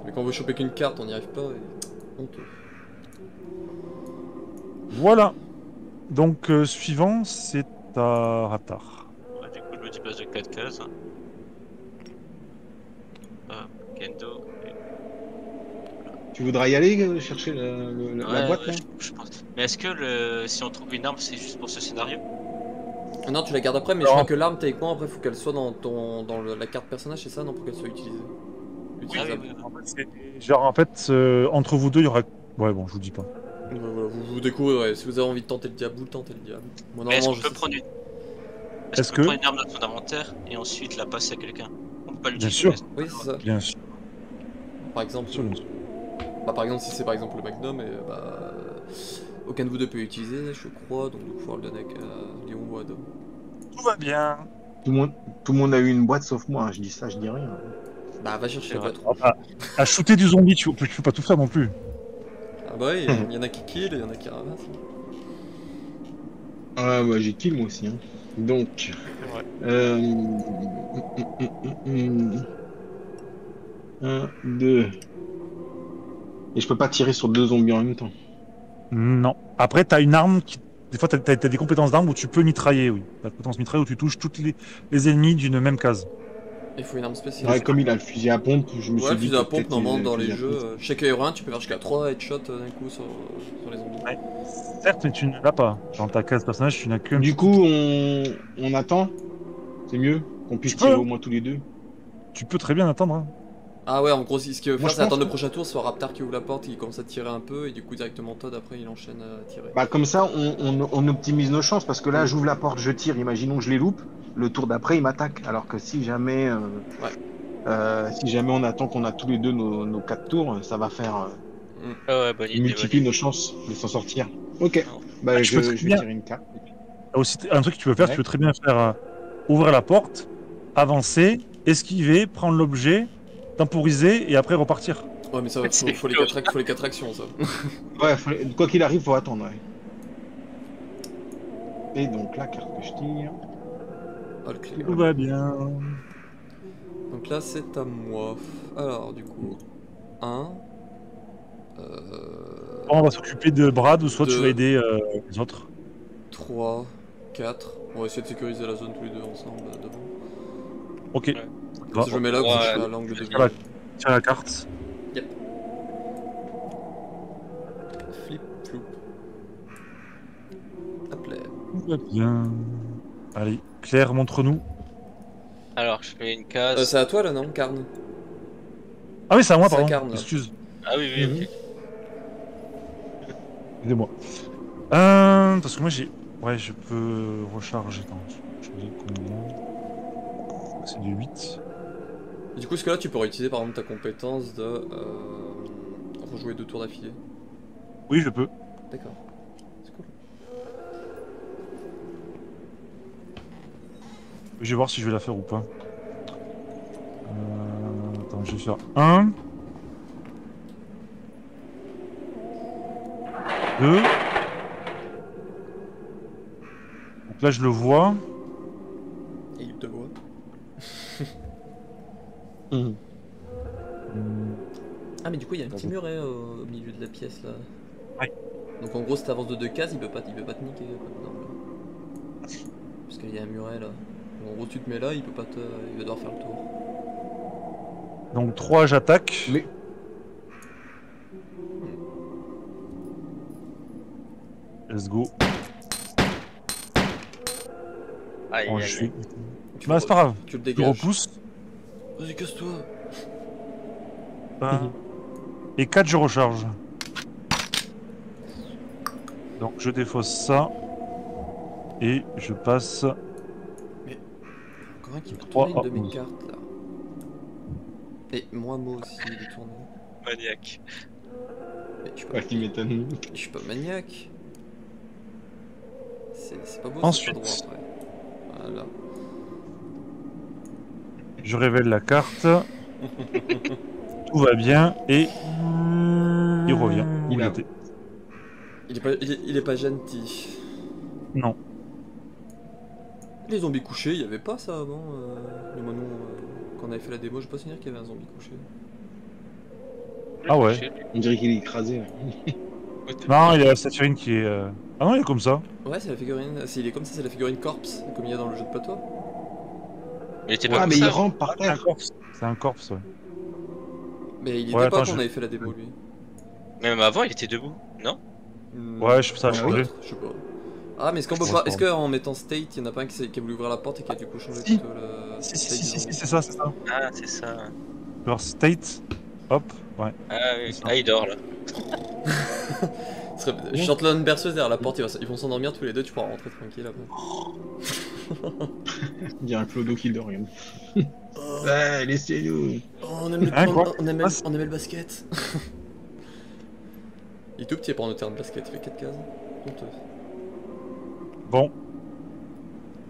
Mais quand on veut choper qu'une carte, on n'y arrive pas. Et... honteux. Voilà. Donc, suivant, c'est à Raptar. Ouais, du coup, je me déplace de 4 cases. Kendo. Tu voudras y aller chercher la boîte là je pense. Mais est-ce que si on trouve une arme, c'est juste pour ce scénario? Ah non, tu la gardes après, mais je crois que l'arme, techniquement, après, faut qu'elle soit dans la carte personnage, c'est ça, non, pour qu'elle soit utilisée. Utilisable. Genre, en fait, entre vous deux, il y aura... Ouais, bon, je vous dis pas. Ouais, voilà, vous découvrez, ouais. Si vous avez envie de tenter le diable, vous tentez le diable. Moi, Mais est-ce normalement, qu'on je peut sais. prendre une... Est-ce Est-ce qu'on peut que- prendre une arme dans son inventaire et ensuite la passer à quelqu'un? On peut pas Bien l'utiliser. sûr. Oui, c'est ça. Bien sûr. Par exemple, Bien sûr. bah, par exemple, si c'est par exemple le Magnum, et bah, aucun de vous deux peut l'utiliser, je crois, donc il va falloir le donner à Léon ou à Dom. Tout va bien. Tout le monde a eu une boîte sauf moi. Hein. Je dis ça, je dis rien. Bah, va chercher C'est la vrai. boîte. Enfin, à shooter du zombie, tu peux pas tout faire non plus. Ah bah oui, il y en a qui kill, il y en a qui ramassent. Ah bah j'ai kill moi aussi. Hein. Donc. Ouais. 1, 2. Et je peux pas tirer sur deux zombies en même temps. Non. Après, t'as une arme qui... Des fois, t'as des compétences d'arme où tu peux mitrailler, oui. T'as la compétence mitraille où tu touches tous les ennemis d'une même case. Il faut une arme spéciale. Ouais, comme il a le fusil à pompe, je me suis Ouais, dit fusil à que pompe, peut-être normalement, il- dans les fusil à jeux, pompe. chaque héroïne, tu peux faire jusqu'à 3 headshots d'un coup sur les zombies. Certes, mais tu ne l'as pas. Dans ta case personnage, tu n'as qu'un... Du coup, on attend. C'est mieux qu'on puisse Tu peux, tirer hein. au moins tous les deux. Tu peux très bien attendre. Hein. Ah ouais, en gros, ce qu'il veut Moi, faire, je c'est attendre pense le que- prochain tour, soit Raptar qui ouvre la porte, il commence à tirer un peu, et du coup, directement Todd, après, il enchaîne à tirer. Bah comme ça, on optimise nos chances parce que là, j'ouvre la porte, je tire. Imaginons que je les loupe. Le tour d'après, il m'attaque. Alors que si jamais, on attend qu'on a tous les deux nos 4 tours, ça va faire Ah ouais, bonne idée. multiplier nos chances de s'en sortir. Ok. Bah Ah, tu peux je très vais bien. tirer une carte. T'as aussi un truc que tu peux faire, Ouais. tu peux très bien faire ouvrir la porte, avancer, esquiver, prendre l'objet, temporiser et après repartir. Ouais, mais ça, C'est faut les chaud. 4 actions, ça. Ouais, quoi qu'il arrive, faut attendre. Ouais. Et donc la carte que je tire. Ah, le clé. Tout va bien. Donc là, c'est à moi. Alors, du coup, 1. On va s'occuper de Brad ou soit tu Deux. vas aider les autres. 3, 4. On va essayer de sécuriser la zone tous les deux ensemble devant. Ok. Ouais. Comme ça, je me mets là, Ouais. comme ça, je suis à l'angle de vue. Voilà. Tiens la carte. Flip, flou. Hop là. Tout va bien. Allez, Claire, montre-nous. Alors, je fais une case. C'est à toi là, non, Karn? Ah oui, c'est à moi, Ça pardon. carne, là. Excuse. Ah oui, oui, ok. Aidez-moi. Parce que moi j'ai... Ouais, je peux recharger. Attends, je vais dire combien. C'est du 8. Et du coup, est-ce que là tu peux réutiliser par exemple ta compétence de rejouer 2 tours d'affilée? Oui, je peux. D'accord. C'est cool. Je vais voir si je vais la faire ou pas. Attends, je vais faire 1. 2. Donc là, je le vois. Et il te voit. Mhm. Ah, mais du coup, il y a un petit muret au milieu de la pièce là. Ouais. Donc en gros, si t'avances de 2 cases, il peut pas te niquer. Non, parce qu'il y a un muret là. En gros, tu te mets là, il peut pas te. Il va devoir faire le tour. Donc 3, j'attaque. Mais Let's go. Aïe, Oh, aïe, je suis... aïe. Tu Bah, le c'est pas grave. Tu le Je dégages. repousse. Vas-y, casse-toi. 1. Et 4, je recharge. Donc je défausse ça. Et je passe. Encore un qui me 3 tourne une de mes 11. cartes là. Et moi aussi, il est tourné. Maniaque. Mais je suis pas, ouais, qui m'étonne. je suis pas maniaque. C'est pas beau, Ensuite. c'est pas droit après. Voilà. Je révèle la carte. Tout va bien. Et. Il revient. Où il a- était. Il est pas gentil. Non. Les zombies couchés, il y avait pas ça avant le monon quand on avait fait la démo, j'ai pas souvenir qu'il y avait un zombie couché. Ah ouais. On dirait qu'il est écrasé. Là. Non, il y a la statuine qui est. Ah non, il est comme ça. Ouais, c'est la figurine, il est comme ça, c'est la figurine corpse, comme il y a dans le jeu de plateau. Il était Ah, pas mais comme il ça. rampe par C'est un terre. corpse. C'est un corpse, ouais. Mais il était Ouais, pas attends, quand on je- avait fait la démo lui. Même avant, il était debout, non? Ouais, ça a peut-être, changé. je sais pas. Ah, mais est-ce qu'on peut Ouais, pas. pardon. Est-ce qu'en mettant state, il y en a pas un qui a voulu ouvrir la porte et qui a du coup changé Si. plutôt le. Si, state si, des si, zombies. c'est ça, c'est ça. Ah, c'est ça. Alors, state. Hop, ouais. Ah oui, C'est ça. ah, il dort là. Je chante l'homme berceuse derrière la porte, ils vont s'endormir tous les deux, tu pourras rentrer tranquille après. Il y a un clodo qui dort. Regarde. Ouais, laissez-nous. On aime le, Hein, quoi on aimait le basket. Il est tout petit pour un terrain de basket, il fait 4 cases. Honteux. Bon,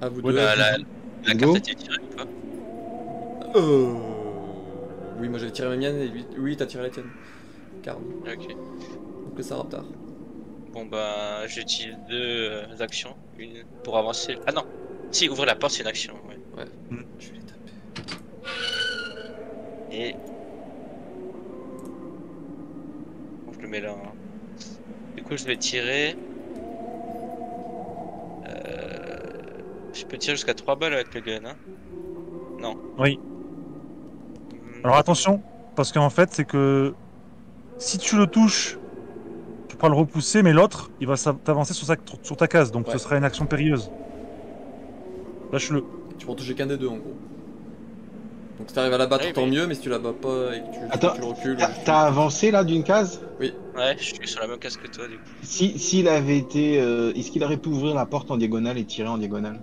À vous Ouais, deux. La Go. carte a été tirée ou pas? Oui, moi j'avais tiré ma mienne et lui, oui, t'as tiré la tienne. Carne. Ok. Donc le Saraptar. Bon bah, j'utilise 2 actions. Une pour avancer. Ah non! Si, ouvrir la porte, c'est une action, ouais. Je vais les taper. Et. Bon, je le mets là. Hein. Du coup, je vais tirer. Je peux tirer jusqu'à 3 balles avec le gun, hein? Non. oui. Alors attention, parce qu'en fait, c'est que si tu le touches, tu pourras le repousser, mais l'autre, il va t'avancer sur ta case, donc Ouais. ce sera une action périlleuse. Lâche-le. Tu peux en toucher qu'un des deux en gros. Donc si t'arrives à la battre, Oui, tant mais- mieux, mais si tu la bats pas et que Attends, tu le recules. T'as avancé là d'une case? Ouais, je suis sur la même case que toi, du coup. S'il avait été. Est-ce qu'il aurait pu ouvrir la porte en diagonale et tirer en diagonale?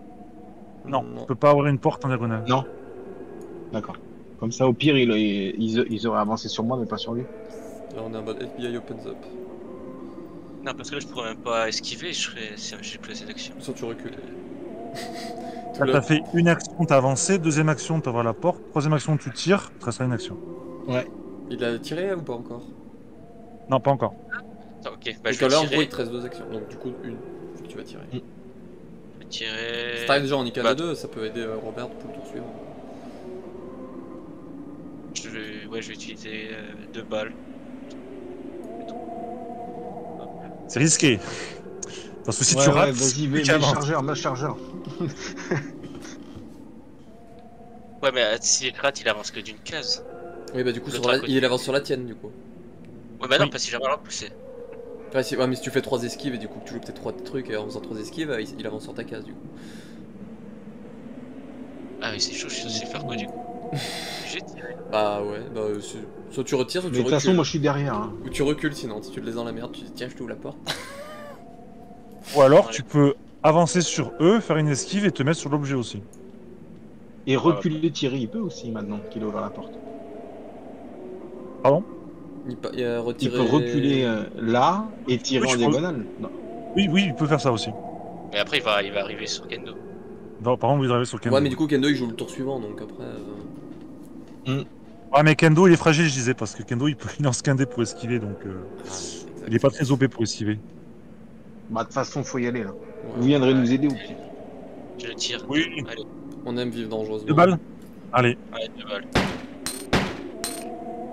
Non, tu peux pas ouvrir une porte en diagonale. Non. D'accord. Comme ça, au pire, ils auraient avancé sur moi, mais pas sur lui. Là on est en mode FBI opens up. Non, parce que là, je pourrais même pas esquiver, j'ai plus assez d'action. Soit tu recules. Tout Là, le- t'as fait une action, t'as avancé, deuxième action, t'ouvres la porte, troisième action, tu tires, il te restera une action. Ouais. Il a tiré ou pas encore? Non, pas encore. Attends, ok, bah, Donc je vais là en gros tirer. il te reste 2 actions, donc du coup une. Faut que tu vas tirer. Je vais tirer. Si t'arrives déjà en niquant Bah, les deux, ça peut aider Robert pour le tour suivant. Ouais, je vais utiliser 2 balles. C'est risqué. Parce que si Ouais, tu ouais, rates, vas-y, plus mets le qu'avance. chargeur, mets le chargeur. Ouais, mais s'il rate, il avance que d'une case. Oui bah du coup Le sur truc à la... côté. il avance sur la tienne du coup. Ouais, bah non, Oui. parce que j'ai jamais repoussé. Ouais, ouais, mais si tu fais 3 esquives et du coup que tu loupes tes 3 trucs et en faisant 3 esquives, il avance sur ta case du coup. Ah, oui, c'est chaud, je suis censé faire quoi du coup? J'ai tiré. Bah ouais, bah soit tu retires, soit Mais tu de toute façon, recules. moi je suis derrière. Hein. Ou tu recules sinon, si tu le laisses dans la merde, tu dis tiens je t'ouvre la porte. Ou alors tu peux avancer sur eux, faire une esquive et te mettre sur l'objet aussi. Et reculer Thierry, il peut aussi maintenant qu'il a ouvert la porte. Pardon? Il a Il retiré... peut reculer là et tirer Oui, en je diagonale. Non. Oui, il peut faire ça aussi. Mais après, il va arriver sur Kendo. Non, par contre, vous arrivez sur Kendo. Ouais, mais du coup, Kendo il joue le tour suivant, donc après. Ah, mais Kendo il est fragile, je disais, parce que Kendo il lance qu'un dé pour esquiver, donc il est pas très OP pour esquiver. Bah, de toute façon, faut y aller là. Ouais. Vous viendrez nous aider ou pire. Je le tire. Oui. Allez, On aime vivre dangereusement. 2 balles. Allez. ouais, 2 balles.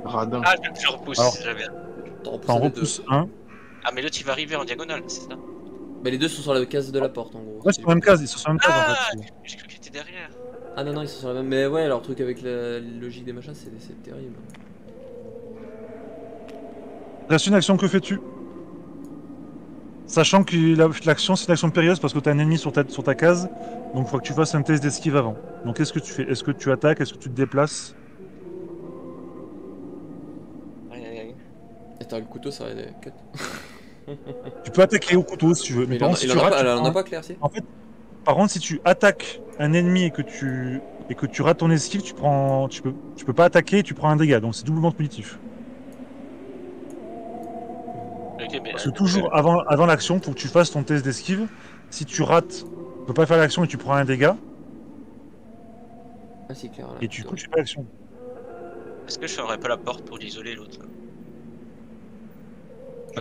Radin. Ah, je repousse, Alors. j'avais. T'en repousses un. Ah, mais l'autre il va arriver en diagonale, c'est ça? Bah, les deux sont sur la case de la porte en gros. Ouais, c'est sur la même case, ils sont sur la même case Ah, en fait. j'ai cru qu'il était derrière. Ah non, non, ils sont sur la même. Mais ouais, leur truc avec la logique des machins, c'est terrible. Reste une action, que fais-tu? Sachant que l'action c'est une action périlleuse parce que t'as un ennemi sur ta case, donc il faut que tu fasses un test d'esquive avant. Donc qu'est-ce que tu fais? Est-ce que tu attaques? Est-ce que tu te déplaces? Et t'as le couteau, ça va aider. Tu peux attaquer au couteau si tu veux. Mais par contre, si tu rates, tu elle en prends- a pas clair, si. En fait, par contre, si tu attaques un ennemi et que tu rates ton esquive, tu peux pas attaquer et tu prends un dégât, donc c'est doublement punitif. Ok, mais Parce que toujours avant l'action, faut que tu fasses ton test d'esquive. Si tu rates, tu peux pas faire l'action et tu prends un dégât, Ah, c'est clair. Là, et du coup tu fais pas l'action. est-ce que je fermerais pas la porte pour l'isoler l'autre?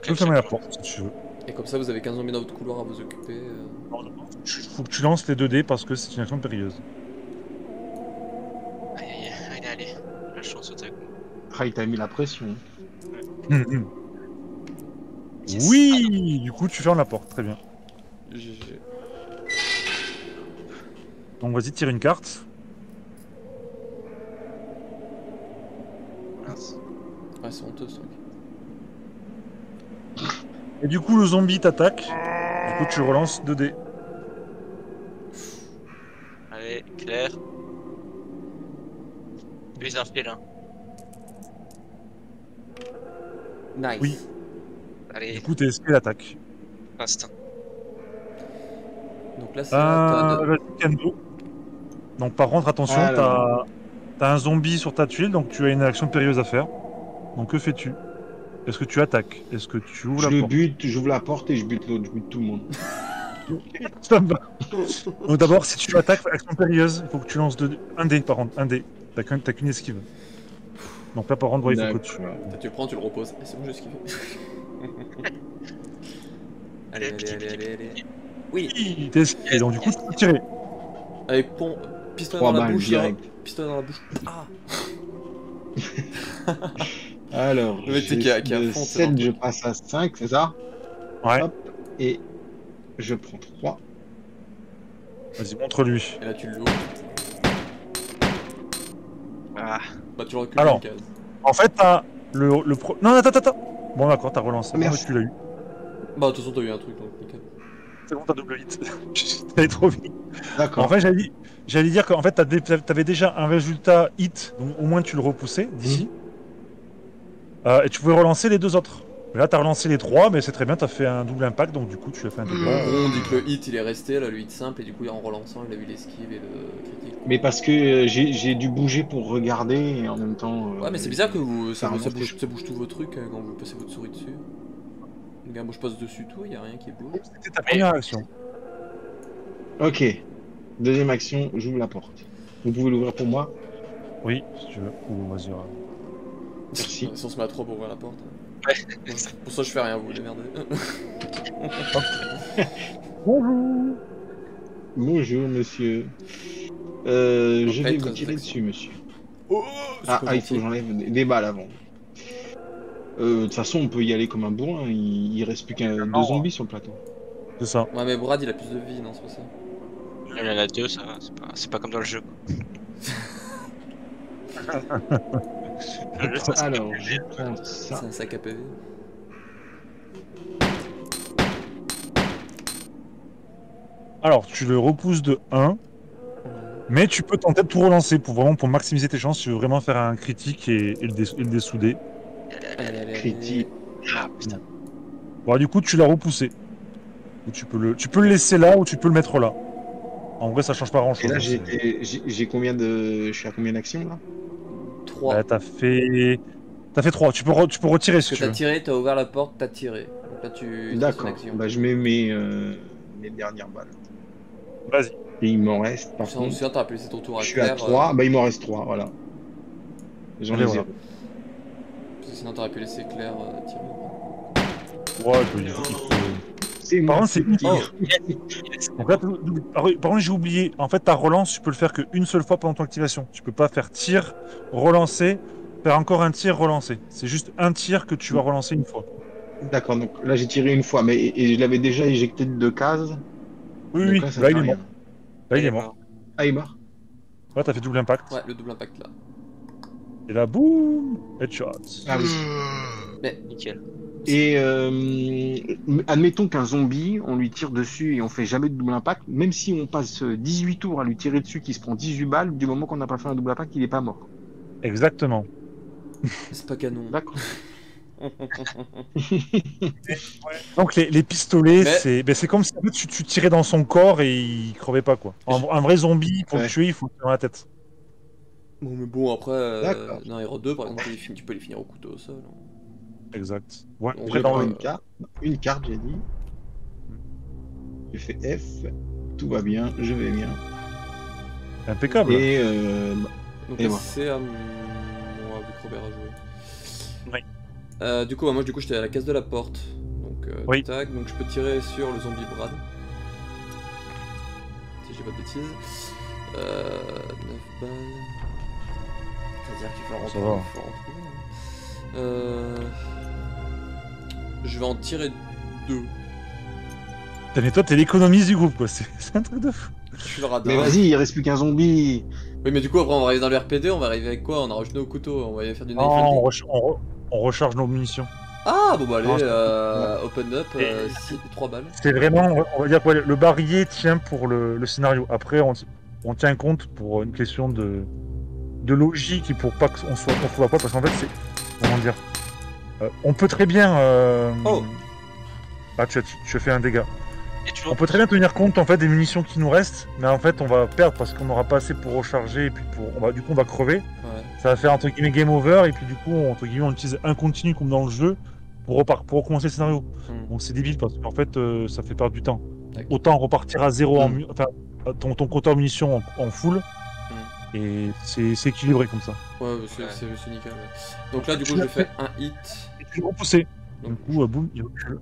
Tu peux fermer la porte si tu veux. Et comme ça, vous avez 15 zombies dans votre couloir à vous occuper. Faut que tu lances les 2 dés parce que c'est une action périlleuse. Allez, la chance au tac. Ah, il t'a mis la pression. Yes. Oui, du coup tu fermes la porte, très bien. GG. Donc vas-y, tire une carte. Mince. Ouais, c'est honteux ce truc. Et du coup le zombie t'attaque. Du coup tu relances 2 dés. Allez, Claire. Plus un félin. Nice. Oui. Allez, Du coup t'es esquivé l'attaque. instinct. Donc là, c'est à Todd. Vas-y, Kendo. Donc par contre attention, Alors. t'as un zombie sur ta tuile, donc tu as une action périlleuse à faire. Donc que fais-tu? Est-ce que tu attaques? Est-ce que tu ouvres Je la le porte? bute, j'ouvre la porte et je bute l'autre, je bute tout le monde. Ça me va. Donc d'abord, si tu attaques, action périlleuse, il faut que tu lances un dé par contre, un dé. T'as qu'une esquive. Donc là par contre, ouais, il faut que tu... D'accord. Tu le prends, tu le reposes. Et c'est bon, j'ai esquivé. Allez, allez. Oui. T'es esquivé, donc du coup tu peux tirer. Avec pistolet 3 dans la balles bouche, là. direct. Pistolet dans la bouche. Ah. Alors, Le mec qui a de fond, c'est 7, dans- je passe à 5, c'est ça? Ouais, Hop. Et je prends 3. vas-y, montre-lui. Et là, tu l'ouvres. Ah, Bah, tu le recules Alors. d'une case. En fait, t'as le pro... Non, attends. Bon d'accord, t'as relancé. Merci. Bon, tu l'as eu. Bah, de toute façon, t'as eu un truc, donc nickel. C'est bon, t'as double hit. T'allais trop vite. D'accord. En fait, j'allais dire qu'en fait, t'avais déjà un résultat hit, donc au moins tu le repoussais d'ici. Et tu pouvais relancer les 2 autres. Mais là, t'as relancé les 3, mais c'est très bien, t'as fait un double impact, donc du coup, tu as fait un double. En gros, on dit que le hit il est resté, là, le hit simple, et du coup, en relançant, il a eu l'esquive et le critique. Mais parce que j'ai dû bouger pour regarder et en même temps. Ouais, mais c'est bizarre que ça remonte. bouge tous vos trucs quand vous passez votre souris dessus. Regarde, moi je passe dessus tout, y a rien qui bouge. C'était ta première action. Ok. Deuxième action, j'ouvre la porte. Vous pouvez l'ouvrir pour moi? Oui, si tu veux. Ou vas-y. Merci. Si on se met à 3 pour ouvrir la porte. ouais. Pour ça, je fais rien, vous les merdez. Bonjour. Bonjour, monsieur. va Je pas vais être vous tirer réflexe. dessus, monsieur. Oh, Il faut que j'enlève des balles avant. De toute façon, on peut y aller comme un bourrin. Il reste plus qu'un 2 zombies sur le plateau. C'est ça. Ouais, mais Brad il a plus de vie, non, c'est pas ça. Il en a 2, ça va, c'est pas comme dans le jeu. Alors, je prends ça. C'est un sac à PV. Alors, tu le repousses de 1, mais tu peux tenter de tout relancer pour maximiser tes chances. Tu veux vraiment faire un critique et le dessouder. Allez. Critique. Ah putain. Bon, du coup, tu l'as repoussé. Ou tu peux le laisser là ou tu peux le mettre là. En vrai, ça change pas grand-chose. Et là, hein, j'ai combien de... Je suis à combien d'actions, là? 3. Bah, t'as fait 3. Tu peux retirer Parce si que tu t'as veux. tiré, t'as ouvert la porte, t'as tiré. Donc là, tu te passes une D'accord. action. Bah, je mets mes dernières balles. Vas-y. Et il m'en reste, par contre. Sinon, t'aurais pu laisser ton tour à Je suis à Claire. 3. Bah, il m'en reste 3, voilà. J'en Allez, ai voilà. 0. Parce que sinon, t'aurais pu laisser Claire tirer. Ouais, il faut- C'est Par moi contre, c'est qui tire. Donc là, par contre, j'ai oublié. En fait, ta relance, tu peux le faire qu'une seule fois pendant ton activation. Tu peux pas faire tir, relancer, faire encore un tir, relancer. C'est juste un tir que tu vas relancer une fois. D'accord, donc là, j'ai tiré une fois, mais et je l'avais déjà éjecté de 2 cases. Oui, Donc oui, là, ça là, fait il est rien. mort. Là, il est mort. Ah, il est mort. Là, t'as fait double impact. Ouais, le double impact là. Et là, boum, headshot. Ah oui. Nickel. Et admettons qu'un zombie, on lui tire dessus et on fait jamais de double impact, même si on passe 18 tours à lui tirer dessus, qui se prend 18 balles, du moment qu'on n'a pas fait un double impact, il est pas mort. Exactement. C'est pas canon. D'accord. Donc, les pistolets, Mais- c'est comme si en fait, tu tirais dans son corps et il crevait pas, quoi. Un vrai zombie, pour le Ouais. tuer, il faut le tirer dans la tête. Bon, mais bon, après, D'accord. dans Hero 2, par exemple, tu peux les finir au couteau au sol. Exact. Ouais, On après, va dans prendre le... Une carte, j'ai dit. J'ai fait F, tout va bien, je vais bien. Impeccable. Et Donc Et là, moi. c'est à moi, vu que Robert a joué. Oui. Du coup, moi, j'étais à la case de la porte. Donc, Oui. tac, donc je peux tirer sur le zombie Brad. Si j'ai pas de bêtises. 9 balles. C'est-à-dire qu'il faut en Ça retrouver. va. Faut en retrouver, hein. Je vais en tirer 2. Putain, mais toi, t'es l'économiste du groupe, quoi. C'est un truc de fou. Je suis le radar. mais vas-y, il reste plus qu'un zombie. Oui, mais du coup, après, on va arriver dans le RPD, on va arriver avec quoi? On a rajouté nos couteaux, on va aller faire du knife Non, fighting. on recharge nos munitions. Ah, bon, bah, Non, allez, open up, Et- 3 balles. C'est vraiment, on va dire que le barillet tient pour le scénario. Après, on tient compte pour une question de logique et pour pas qu'on soit qu'on soit pas, parce qu'en fait, c'est comment dire, on peut très bien. Oh. Ah, tu as fait un dégât. Et tu On peut très bien tenir compte en fait des munitions qui nous restent, mais en fait, on va perdre parce qu'on n'aura pas assez pour recharger et puis du coup, on va crever. Ouais. Ça va faire entre guillemets game over et puis du coup, entre guillemets, on utilise un continu comme dans le jeu pour recommencer le scénario. Hmm. Donc c'est débile parce qu'en fait, ça fait perdre du temps. D'accord. Autant repartir à zéro enfin, ton compteur munitions en full et c'est équilibré comme ça. Ouais, c'est nickel. Ouais. Donc là, du coup, je fais un hit. Et tu le repousser. Du Donc, coup, boum, il recule.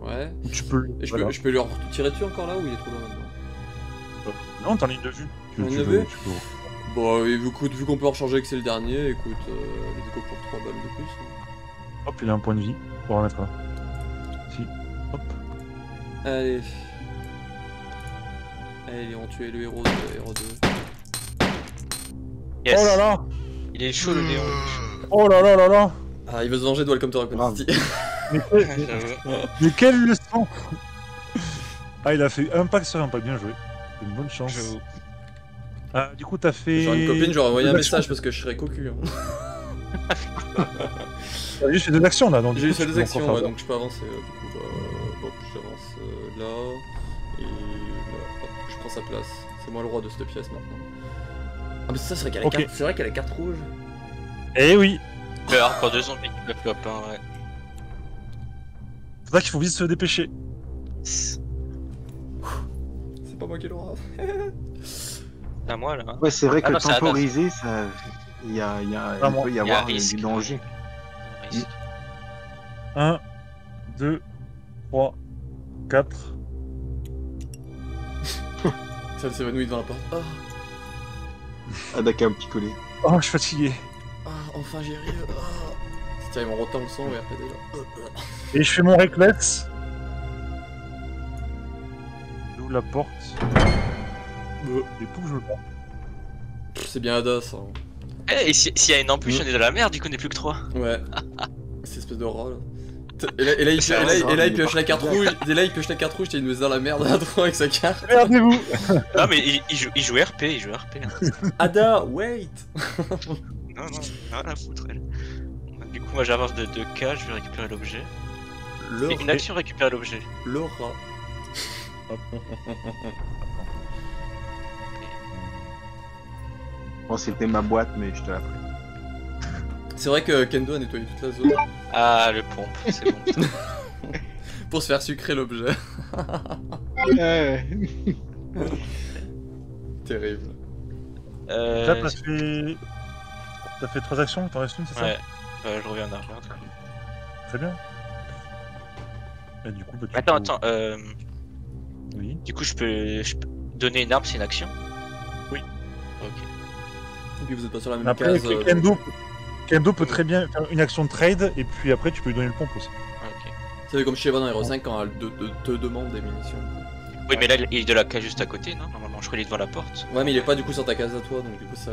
ouais. Ou tu peux. Et je voilà. peux lui tirer dessus encore là ou il est trop loin maintenant? Non, t'es en ligne de vue. En ligne de vue Bon, et vu qu'on peut en recharger que c'est le dernier, écoute, let's go pour 3 balles de plus. Hein. Hop, il a un point de vie. On va remettre là. Si. Hop. Allez. Allez, on tue le héros de Hero 2. Yes. Oh là là. Il est chaud le Léon. Oh là là là là. Ah, il veut se venger de Welcome to Raccoon Bravo. City. J'avoue. Mais quelle leçon. Ah, il a fait impact sur impact. Bien joué. C'est une bonne chance. J'avoue. Ah, du coup, t'as fait. J'aurais une copine, j'aurais envoyé un deux message actions. parce que je serais cocu. Hein. T'as juste fait 2 actions là. Donc, J'ai du eu coup, fait tu 2 peux actions, encore ouais, faire- donc je peux avancer. Du coup, bah, j'avance là. Et là. Hop, je prends sa place. C'est moi le roi de cette pièce maintenant. Ah, mais ça, c'est vrai qu'elle a, Ok. c'est vrai qu'elle a carte rouge. Eh oui. Il y a encore 2 zombies qui peuvent pop, hein, ouais. C'est pour ça qu'il faut vite se dépêcher. C'est pas moi qui l'aura. C'est à moi là. Hein. Ouais, c'est vrai Ah que non, c'est à la base. temporiser, il Vraiment, peut y Il y a un avoir risque. du danger. Un risque. 1, 2, 3, 4. Ça s'évanouit devant la porte. Ah, Ah, d'accord, un petit collet. Oh, je suis fatigué. enfin j'y arrive. Ah. Tiens, ils m'ont retint le sang au RPD là. Et je fais mon réflexe. J'ouvre la porte. Et pouf, je le prends. C'est bien Hadas. Hein. Eh, et s'il y a une embûche, on est dans la merde, du coup on est plus que 3. Ouais. Cette espèce de rat là. Et là, il pioche la carte rouge. Et là, il pioche la carte rouge. Il nous met dans la merde à droite avec sa carte. Regardez-vous. Non, mais il joue RP, il joue RP. Hein. Ada, wait. Non, rien à foutre, elle. Du coup, moi j'avance de 2K, je vais récupérer l'objet. Et une action récupérer l'objet. Le rat. Hop. Bon, c'était ma boîte, mais je te la prête. C'est vrai que Kendo a nettoyé toute la zone Ah, le pompe, c'est bon. pour se faire sucrer l'objet. Terrible. Là, t'as fait 3 actions, t'en restes une, c'est ça? Ouais, je reviens en arrière. du coup. Très bien. Et du coup, bah, tu Attends, peux- Oui. du coup je peux donner une arme, c'est une action? Oui. Ok. Et puis vous êtes pas sur la même Après, case. Kendo peut très bien faire une action de trade, et puis après, tu peux lui donner le pompe aussi. Ok. C'est comme chez Evan dans Hero 5 quand elle te demande des munitions. Oui, mais là il est de la case juste à côté, non? Normalement, je crois qu'il est devant la porte. Ouais, mais il est pas du coup sur ta case à toi, donc du coup ça.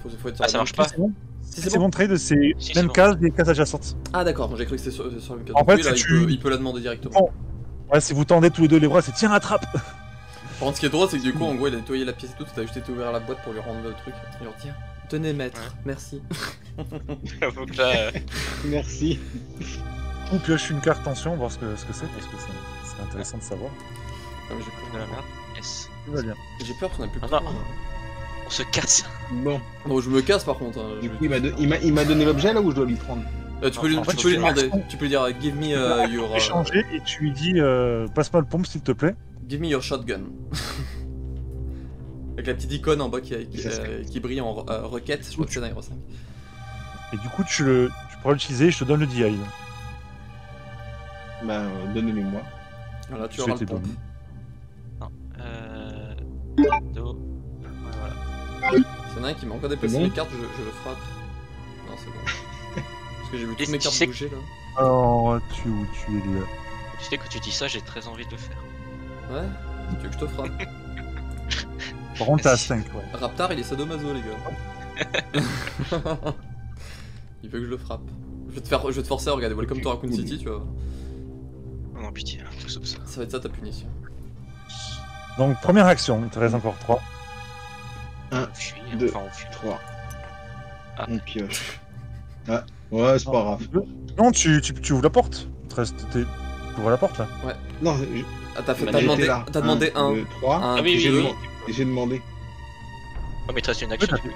Faut être sur Ah, la ça même- marche pas? C'est bon. Si, C'est bon, trade, c'est Si, même c'est bon. case, des cases adjacentes. Ah d'accord, moi j'ai cru que c'était sur la même case. En Donc fait, oui, là, si il peut la demander directement. Bon. Ouais, si vous tendez tous les deux les bras, c'est tiens, attrape. Par contre, ce qui est drôle, c'est que du coup, en gros, il a nettoyé la pièce et tout, t'as juste été ouvert la boîte pour lui rendre le truc. Il leur dit tiens, tenez maître, Ouais. merci. Faut que là, Merci. Ou pioche une carte tension, voir ce que c'est, parce que c'est intéressant de savoir. Ah, mais j'ai de peur. la merde. Yes. Tout va bien. J'ai peur qu'on a plus de Ah, temps. non. On se casse. Bon, Bon, je me casse par contre. du coup, il m'a donné l'objet là où je dois lui prendre. Tu peux lui, En fait, tu peux lui tu demander. fais Tu peux lui dire give me your Échanger et tu lui dis passe-moi le pompe s'il te plaît. give me your shotgun. Avec la petite icône en bas qui brille en requête, je crois que c'est dans Hero 5. Et du coup, tu pourras l'utiliser et je te donne le DI. Bah, donne-le-moi. Voilà, tu Je auras fais le tes pompe. bonus. Do. Voilà. S'il y en a un qui m'a encore déplacé C'est bon les cartes, je le frappe. Non, c'est bon. Parce que j'ai vu toutes mes Tu cartes sais- bouger là. Alors, tu es là. Tu sais que tu dis ça, j'ai très envie de le faire. Ouais, tu veux que je te frappe. Par contre, t'es à Vas-y. 5, ouais. Raptar, il est sadomaso, les gars. Il veut que je le frappe. Je vais te forcer à regarder Welcome to Raccoon cool. City, tu vois. Oh non, pitié, tout sauf ça. Ça va être ça ta punition. Donc, première action, il te reste encore 3. Un, On fuit, deux. enfin on fuit. 3. Ah. On pioche. Ah, ouais, c'est pas grave. Non, tu ouvres la porte. Il te reste. Tu ouvres la porte là. Non, Ah, t'as Bah, demandé un. 2, 3. Un, Ah oui, J'ai oui, deux. oui. J'ai demandé. Oh, mais il te reste une action. Oui, du coup.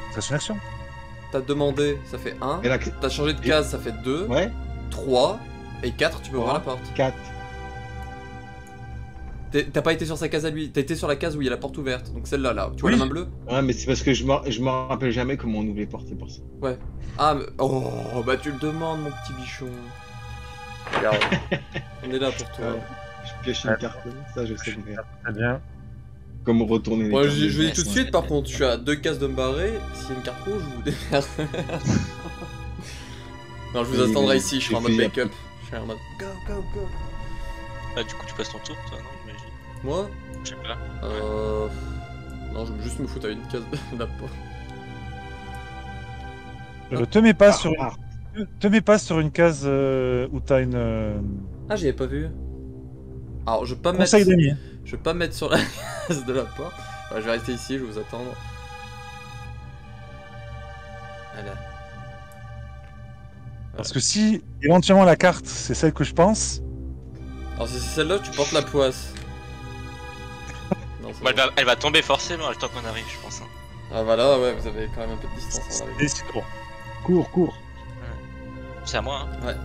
Il te reste une action. T'as demandé, ça fait 1. Et là, T'as changé de case, ça fait 2. ouais, 3. Et 4, tu peux ouvrir la porte. 4. T'as pas été sur sa case à lui, t'as été sur la case où il y a la porte ouverte. Donc celle-là, là. Tu vois Oui. la main bleue? Ouais, mais c'est parce que je me rappelle jamais comment on ouvre les portes, c'est pour ça. Ah, mais... Oh, bah tu le demandes, mon petit bichon. Regarde. On est là pour toi. Je pioche une carte, ça je sais faire. Très bien. Comment retourner les Moi, cartes. je vous dis Yes, tout de ouais. suite, par contre, je suis à 2 cases de me barrer. S'il y a une carte rouge, vous démerdez. Non, je vous Oui, attendrai oui, ici, je j'ai serai en mode fait- backup. Je serai en mode go, go, go. Ah, du coup, tu passes ton tour, toi, non, j'imagine. Moi Je sais pas. Non, je vais juste me foutre à une case de la porte. Te mets pas Ah, sur ah, te mets pas sur une case où t'as une. Ah, j'y avais pas vu. Alors, je vais pas mettre. Conseil d'ami. Je vais pas me mettre sur la case de la porte. Ouais, je vais rester ici, je vais vous attendre. Voilà. Parce que si éventuellement la carte c'est celle que je pense, Alors, si c'est celle-là, tu portes la poisse. Non, c'est Bah, bon. elle va tomber forcément le temps qu'on arrive, je pense. Hein. Ah, voilà, ouais, vous avez quand même un peu de distance en arrivant. décide-toi. cours. C'est à moi, hein. Ouais.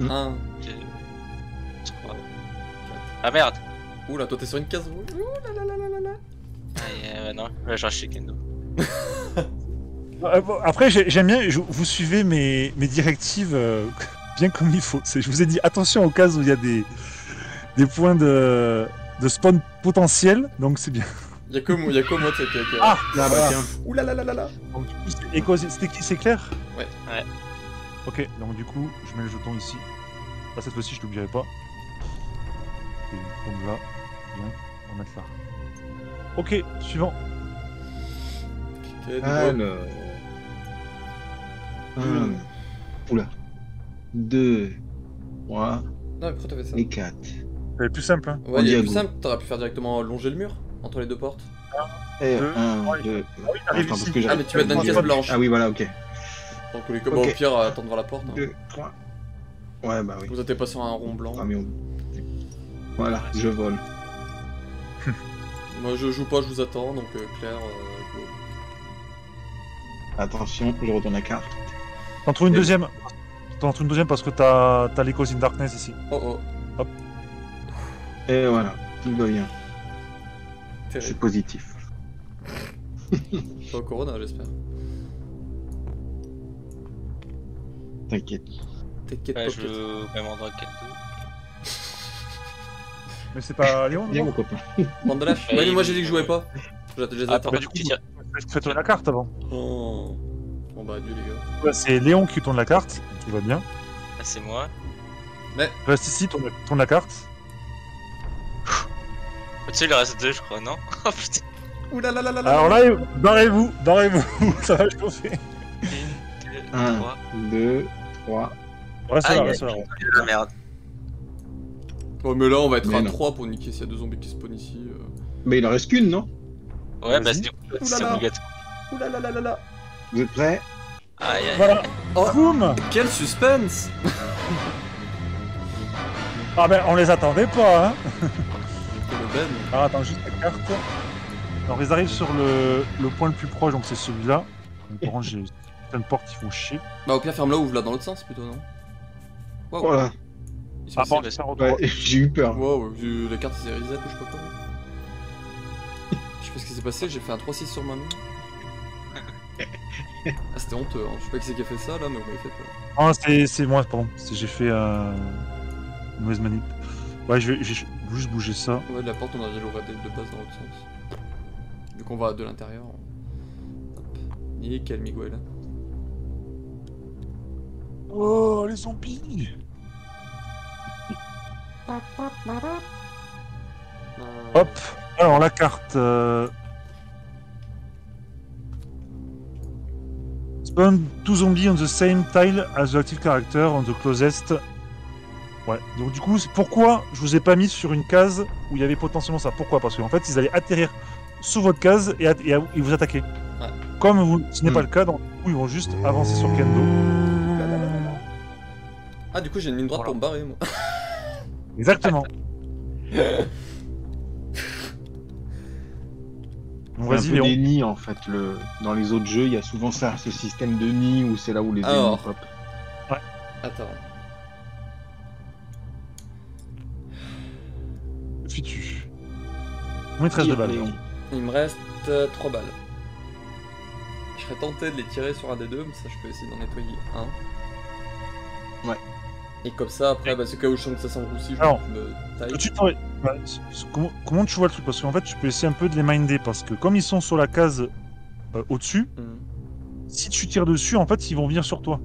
Une, 1. 2, 3. Ah merde! Oula, toi t'es sur une case rouge. Ouh là là là là là là. Ah, non, là, j'ai racheté Kendo. Bon, après j'aime bien, vous suivez mes directives bien comme il faut. Je vous ai dit attention aux cases où il y a des points de spawn potentiels, donc c'est bien. Y'a que moi, tu sais, qui Ah Là, bah tiens. Ouh là là là là là. Donc du coup, c'était qui, c'est clair? Ouais. Ouais. Ok, donc du coup, je mets le jeton ici. Là, cette fois-ci, je l'oublierai pas. Et donc là, bien, on va mettre là. Ok, suivant. Ok, du coup, Alors. 1. Oula. 2. 3. Non, mais pourquoi t'as fait ça? Et 4. C'est plus simple, hein. Ouais, il y a diago. plus simple, t'aurais pu faire directement longer le mur entre les deux portes. Et Deux. 1, Ouais. 2. oui, t'arrives Attends, ici. parce que Ah, mais tu vas être dans une case blanche. Ah oui, voilà, ok. Donc, au Ok. pire, attends devant la porte. Hein. 2, 3. Ouais, bah oui. Vous êtes pas sur un rond blanc. Ah, mais on- Voilà, je vole. Moi, je joue pas, je vous attends, donc Claire, go. Attention, je retourne la carte. T'en trouves une deuxième. T'en trouves une deuxième parce que t'as l'Echoes in Darkness ici. Oh oh. Et voilà, tout va bien. Je suis Terrible. positif. Pas au Corona, j'espère. T'inquiète. T'inquiète Ouais, pas. je vais m'en dans 4-2. Mais c'est pas Léon, Viens non? mon copain. Bande de lâches. Ouais, mais moi j'ai dit que je jouais pas. Je les Ah, attends. par du contre, coup, tu tires. Fais-toi la carte avant. Oh. Bon bah adieu les gars. Ouais, c'est Léon qui tourne la carte, tout va bien. Ah, c'est moi. Reste ici, tourne la carte. Au-dessus, il en reste 2, je crois, non? Oh putain. Ouh là là là là là. Alors là, barrez-vous, ça va chauffer. 1, 1, 3. 2, 3. Reste Aïe, là, aïe. reste là. Ah merde. Oh mais là on va être Mais à non. 3 pour niquer s'il y a 2 zombies qui spawnent ici. Mais il en reste qu'une, non? Ouais, bah Vas-y. du coup, Ouh là c'est là. obligatoire. Ouh là là là là là. Vous êtes prêts? Aïe, aïe. Voilà, Oh boum. quel suspense. Ah ben, on les attendait pas, hein. Quel aubaine. Alors attends, juste la carte. Alors ils arrivent sur le point le plus proche, donc c'est celui-là. Donc, par contre, j'ai plein de portes qui font chier. Bah au pire ferme-la ou ouvre-la dans l'autre sens plutôt non. Waouh. Voilà. Il se Ah passe- bon, bah, c'est un Ouais, j'ai eu peur. Wow, la carte s'est reset ou je sais pas quoi. Je sais pas ce qui s'est passé, j'ai fait un 3-6 sur ma main. Ah c'était honteux, hein. Je sais pas qui c'est qui a fait ça là, mais vous m'avez fait peur. Ah, c'est moi, pardon. J'ai fait une mauvaise manip. Ouais, je vais juste bouger ça. Ouais, la porte on aurait dû l'ouvrir de base dans l'autre sens. Vu qu'on va de l'intérieur. Hop. Nickel Miguel. Oh, les zombies! Hop! Alors, la carte. Spawn two zombies on the same tile as the active character on the closest. Ouais, donc du coup, c'est pourquoi je vous ai pas mis sur une case où il y avait potentiellement ça. Pourquoi? Parce qu'en fait, ils allaient atterrir sous votre case et vous attaquer. Ouais. Comme ce n'est pas le cas, donc du coup, ils vont juste avancer sur Kendo. Ah du coup j'ai une ligne droite Voilà. pour me barrer moi. Exactement. Donc C'est un vas-y, peu Léon. des nids en fait. Dans les autres jeux, il y a souvent ça, ce système de nid où c'est là où les Alors. ennemis pop. Attends. Fitu. Moins 13 de balles. Léon. Il me reste 3 balles. Je serais tenté de les tirer sur un des deux, mais ça je peux essayer d'en nettoyer un. Ouais. Et comme ça après, bah, c'est cas où je sens que ça s'enroussit, Alors, je me taille. Comment tu vois le truc? Parce qu'en fait, tu peux essayer un peu de les minder. Parce que comme ils sont sur la case au-dessus, Mhm. si tu tires dessus, en fait, ils vont venir sur toi.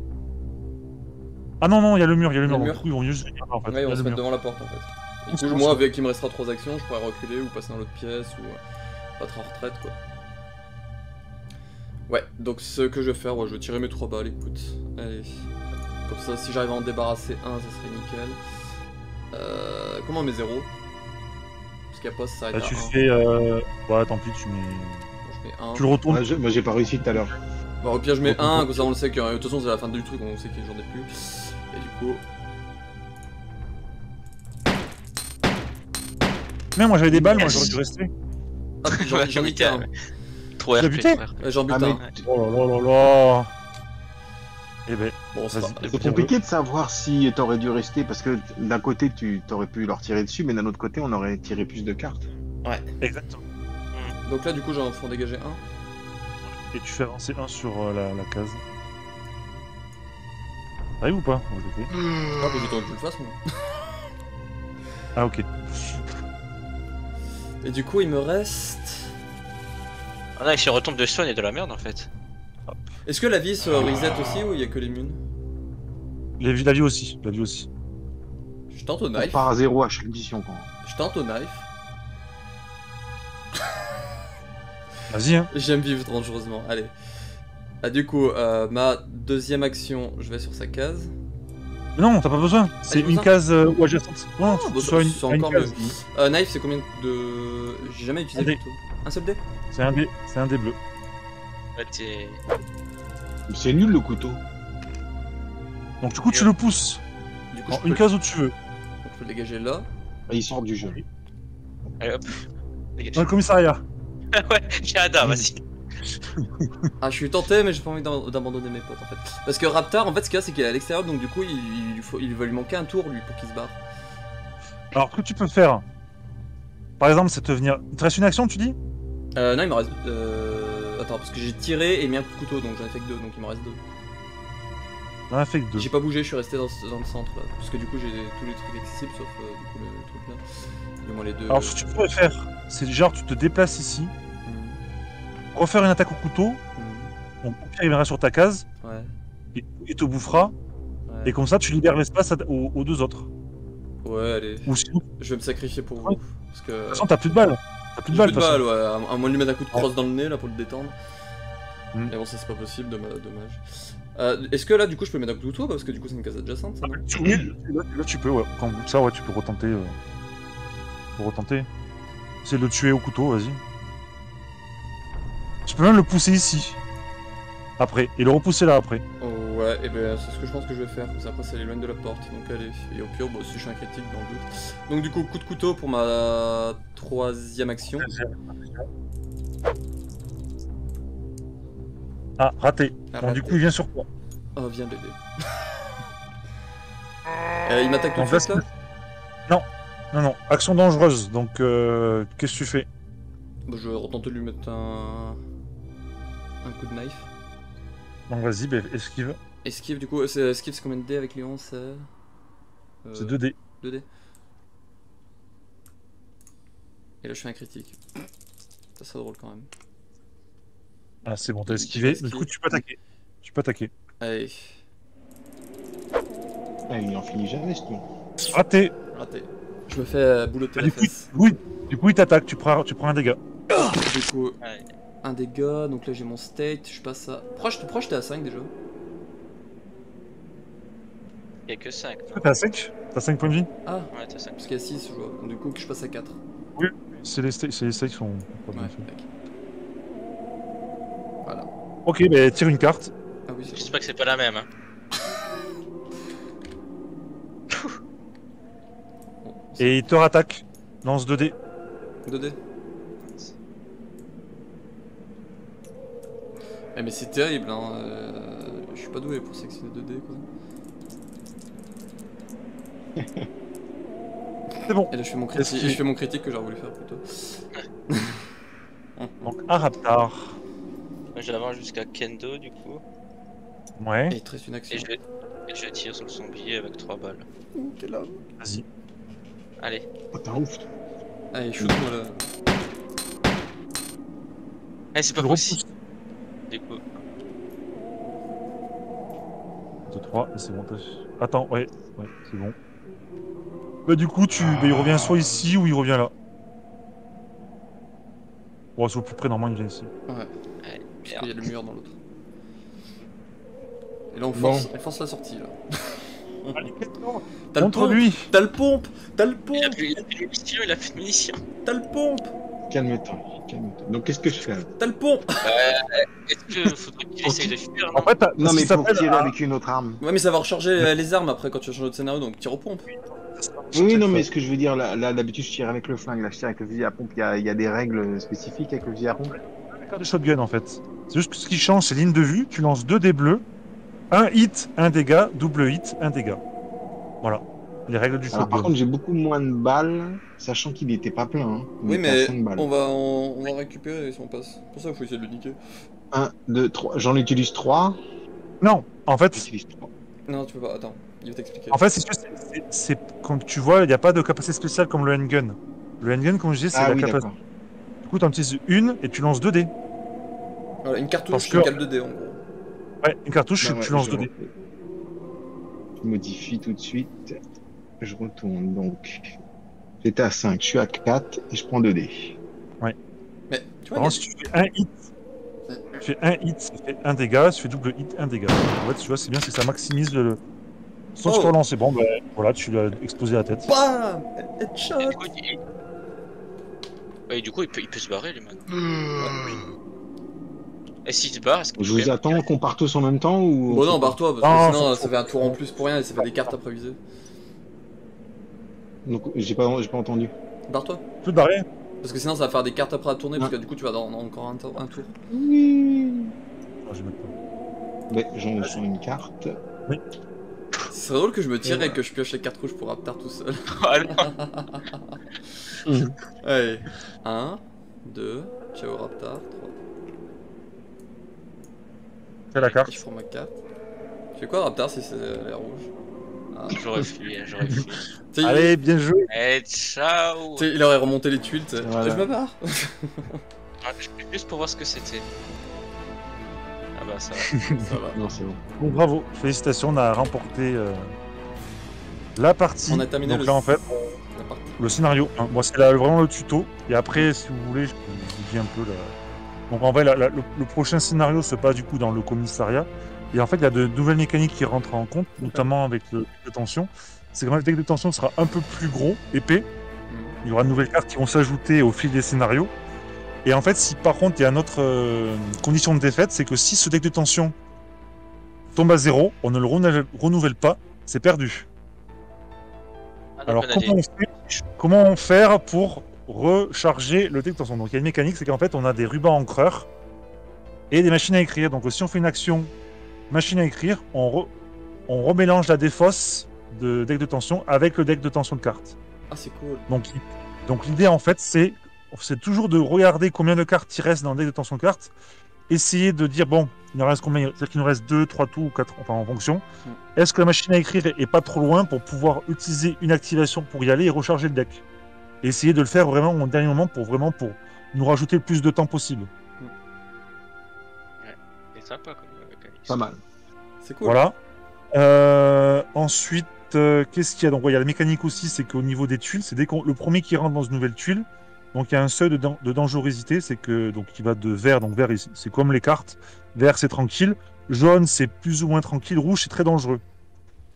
Ah non, non, il y a le mur, il y a le Il y a mur. le Donc, mur. du coup, ils vont juste venir là, en fait. Ouais, Il y on a va se le mettre mur. devant la porte en fait. Et On du se coup, lance moi, là. avec qu'il me restera 3 actions, je pourrais reculer ou passer dans l'autre pièce ou battre en retraite quoi. Ouais, donc ce que je vais faire, ouais, je vais tirer mes 3 balles, écoute. Allez. Comme ça, si j'arrive à en débarrasser un, ça serait nickel. Comment mes 0? Parce qu'à poste, ça Là, s'arrête à tu 1. fais. Ouais, tant pis, tu mets. Bon, je mets 1. Tu le retournes. Ouais, moi j'ai pas réussi tout à l'heure. Bon, au pire, je mets Bon, 1, bon. comme ça on le sait que. De toute façon, c'est la fin du truc, on sait qu'il y a j'en ai plus. Et du coup. Mais moi, j'avais des balles, moi, Yes. j'aurais dû rester. Ah, j'en ai qu'un. Trop Tu l'as RP. buté trop RP. J'en bute Ah, mais un. Oh là là là là. Eh ben, Bon, c'est vas-y. pas. c'est compliqué de savoir si t'aurais dû rester parce que d'un côté tu t'aurais pu leur tirer dessus, mais d'un autre côté on aurait tiré plus de cartes. Exactement. Donc là, du coup, j'en faut en dégager un. Et tu fais avancer un sur la case. Arrive ou pas? Moi, je le fais. Ah, bah, j'attends que tu le fasses, moi. Ah, ok. Et du coup, il me reste. Ah non, et si on retombe dessus, on est de la merde en fait. Est-ce que la vie se reset aussi ou il y a que les munes? La vie aussi. La vie aussi. Je tente au On knife. part à 0 à chaque mission quand même. Je tente au knife. Vas-y, hein. J'aime vivre dangereusement. Allez. Ah, du coup, ma deuxième action, je vais sur sa case. Mais non, t'as pas besoin. C'est j'ai une besoin case ou adjacente. Non, Ah, tu bah, sois c'est à une encore case. Knife, c'est combien de. J'ai jamais utilisé Un dé. plutôt. Un seul dé? C'est un dé bleu. Ouais, t'es. C'est nul le couteau. Donc du coup, tu le pousses Du coup, en je peux... une case où tu veux. Donc, je peux le dégager là. Ah, il sort du jeu. Allez hop. Dans le commissariat. Ouais, j'ai Ada, vas-y. Ah, je suis tenté, mais j'ai pas envie d'abandonner mes potes en fait. Parce que Raptor, en fait, ce qu'il y a, c'est qu'il est à l'extérieur, donc du coup, il va lui manquer un tour lui pour qu'il se barre. Alors, ce que tu peux faire, par exemple, c'est te venir. Il te reste une action, tu dis? Non, il me reste. Attends, parce que j'ai tiré et mis un coup de couteau, donc j'en ai fait que 2, donc il me reste 2. J'en ai fait que 2. J'ai pas bougé, je suis resté dans le centre là. Parce que du coup, j'ai tous les trucs accessibles, sauf du coup le truc là. Du moins les deux. Alors, ce que tu pourrais faire, c'est genre, tu te déplaces ici, refaire une attaque au couteau, donc au pire, il viendra sur ta case, Ouais. et te bouffera, Ouais. et comme ça, tu libères l'espace aux deux autres. Ouais, allez. Ou sinon, de Je vais me sacrifier pour vous. Ouais. Parce que. toute façon, t'as plus de balles. T'as plus de J'ai balles, plus de de toute façon. balles, ouais. À moins de lui mettre un coup de crosse dans le nez là pour le détendre. Mm. Mais bon, ça c'est pas possible, dommage. Est-ce que là, du coup, je peux mettre un coup de couteau parce que du coup, c'est une case adjacente, ça, non? Oui, là, tu peux, ouais. Quand ça, ouais, tu peux retenter. C'est de le tuer au couteau, vas-y. Tu peux même le pousser ici. Après. Et le repousser là après. Oh, ouais, et ben c'est ce que je pense que je vais faire. Parce que après, ça l'éloigne de la porte. Donc, allez. Et au pire, bon, si je suis un critique dans le doute. Donc, du coup, coup de couteau pour ma 3ème action. Ah, raté. Ah, Bon, du raté. coup, il vient sur toi. Oh, viens, bébé. Il m'attaque tout de Donc, suite là? Non, action dangereuse. Donc, qu'est-ce que tu fais? Bah, je vais retenter de lui mettre un coup de knife. Donc, vas-y, bah, esquive. Esquive, du coup, esquive, c'est combien de dés avec Léon? C'est C'est 2D. 2D. Et là, je fais un critique. Ça serait drôle quand même. Ah, c'est bon, t'as esquivé. Du coup, tu peux attaquer. Allez, Ah, il en finit jamais, ce truc. Raté. raté. Je me fais boulotter Ah, la du coup, fesse. du coup, il t'attaque. Tu prends un dégât. Du coup, Ouais. un dégât. Donc là, j'ai mon state. Je passe à. Pourquoi j'étais à 5 déjà? Il y a que 5. T'as 5. T'as 5 points de vie. Ah, Ouais, t'as 5. parce qu'il y a 6, je vois. Donc, du coup, que je passe à 4. C'est les stakes qui sont pas bien Ouais, faits. tac. Voilà. Ok, bah, tire une carte. Ah oui, c'est J'espère que c'est pas la même. Hein. bon. Et il te rattaque. Lance 2D. 2D. Eh, mais c'est terrible, hein. Je suis pas doué pour sectionner 2D, quoi. C'est bon. Et là, je fais mon Est-ce critique, qu'il- je fais mon critique que j'aurais voulu faire plutôt. Donc, un raptar. Moi, j'avance jusqu'à Kendo du coup. Ouais. Et il te reste une action. Et je tire sur le zombie avec 3 balles. Quel homme. Vas-y. Allez. Oh, t'es un ouf. Allez, shoot-moi là. Eh, c'est pas Tu le possible. repousses. Du coup. 2, 3, et c'est bon. Attends, ouais, c'est bon. Bah, du coup, il revient soit ici ou il revient là. Bon, c'est au plus près, normalement, il vient ici. Ouais. Ouais, Parce qu'il y a merde. le mur dans l'autre. Et là, on Bon. force la sortie là. T'as le Contre pompe. lui. T'as le pompe. T'as le Il a pompe. plus de munitions, il a plus de munitions. T'as le pompe. Calme-toi. Donc, qu'est-ce que je fais? T'as le pompe. Est-ce que faudrait qu'il essaye de fuir, non? En fait, Non, mais ça pour s'appelle tirer un- avec une autre arme. Ouais, mais ça va recharger les armes après quand tu vas changer de scénario, donc tire aux pompes. Oui, non, mais ce que je veux dire, là, d'habitude, je tire avec le flingue. Là, je tire avec le fusil à pompe. Il y a des règles spécifiques avec le fusil à pompe. carte de shotgun en fait. C'est juste que ce qui change, c'est ligne de vue. Tu lances 2 dés bleus. Un hit, un dégât. Double hit, un dégât. Voilà. Les règles du Alors, shotgun. par contre, j'ai beaucoup moins de balles, sachant qu'il n'était pas plein. Hein. Il Oui, était à mais 5 balles. on va récupérer si on passe. Pour ça, il faut essayer de le niquer. 1, 2, 3. J'en utilise 3. Non, en fait, J'utilise 3. Non, tu peux pas. Attends, il va t'expliquer. c'est comme tu vois, il n'y a pas de capacité spéciale comme le handgun. Le handgun, comme je dis, c'est Ah la oui, capacité. d'accord. Du coup, tu en utilises une et tu lances 2 dés. Voilà, une cartouche, Parce c'est que- une cale de dés en gros. Ouais, une cartouche, Bah ouais, tu lances je 2 dés. Je modifie tout de suite. Je retourne donc. J'étais à 5, je suis à 4 et je prends 2 dés. Mais tu vois, Par contre, si tu fais un hit, ça fait un dégât. Si tu fais double hit, un dégât. En fait, tu vois, c'est bien, c'est que ça maximise le. Sans Oh. se relancer. Bon, ben voilà, tu lui as explosé la tête. BAM Et Headshot. du coup, ouais, du coup, il peut se barrer, lui, maintenant. Et s'il se barre, est-ce qu'il Je peut vous attends qu'on parte tous en même temps ou. Bon non, barre-toi, parce que Non, sinon faut- ça fait un tour en plus pour rien et ça fait des cartes improvisées. Donc, j'ai pas entendu. Barre-toi. Tu peux te barrer. Parce que sinon ça va faire des cartes après à tourner, parce que Ouais. du coup tu vas dans encore un tour. Oui. Ah, je vais mettre pas. Ouais, j'en ai une carte. Ce serait drôle que je me tire et que je pioche les cartes rouges pour Raptar tout seul. Ah non. Allez, 1, 2, ciao Raptar, 3. Fais la carte. Je prends ma carte. Tu fais quoi Raptar si c'est les rouges? Ah. J'aurais fui, j'aurais fui. Tu sais, Allez, bien joué. Eh, ciao. tu sais, il aurait remonté les tuiles, tu sais. Voilà. Je me barre. Ah, juste pour voir ce que c'était. Ah bah ça va. Ça va. Non, c'est bon. Bon, bravo. Félicitations, on a remporté la partie. On a terminé Donc là, en fait, la partie. le scénario. Hein, moi, c'est vraiment le tuto. Et après, si vous voulez, je vous dis un peu la... Donc en vrai, le prochain scénario se passe du coup dans le commissariat. Et en fait, il y a de nouvelles mécaniques qui rentrent en compte, notamment avec le deck de tension. C'est que le deck de tension sera un peu plus gros, épais. Il y aura de nouvelles cartes qui vont s'ajouter au fil des scénarios. Et en fait, si par contre, il y a une autre condition de défaite, c'est que si ce deck de tension tombe à 0, on ne le renouvelle pas, c'est perdu. Ah, donc Alors on a des- comment faire pour recharger le deck de tension? Donc il y a une mécanique, c'est qu'en fait on a des rubans encreurs et des machines à écrire. Donc si on fait une action machine à écrire, on remélange la défausse de deck de tension avec le deck de tension de cartes. Ah, c'est cool. Donc l'idée en fait c'est toujours de regarder combien de cartes il reste dans le deck de tension de cartes, essayer de dire bon, il nous reste combien, c'est-à-dire qu'il nous reste 2, 3 tours ou 4, enfin en fonction. Est-ce que la machine à écrire est pas trop loin pour pouvoir utiliser une activation pour y aller et recharger le deck? Et essayer de le faire vraiment au dernier moment pour nous rajouter le plus de temps possible. C'est sympa comme mécanique. Pas mal. C'est cool. Voilà. Ensuite, qu'est-ce qu'il y a? Donc, ouais, il y a la mécanique aussi, c'est qu'au niveau des tuiles, c'est le premier qui rentre dans une nouvelle tuile. Donc, il y a un seuil de dangerosité, c'est que donc il va de vert. Donc, vert, c'est comme les cartes. Vert, c'est tranquille. Jaune, c'est plus ou moins tranquille. Rouge, c'est très dangereux.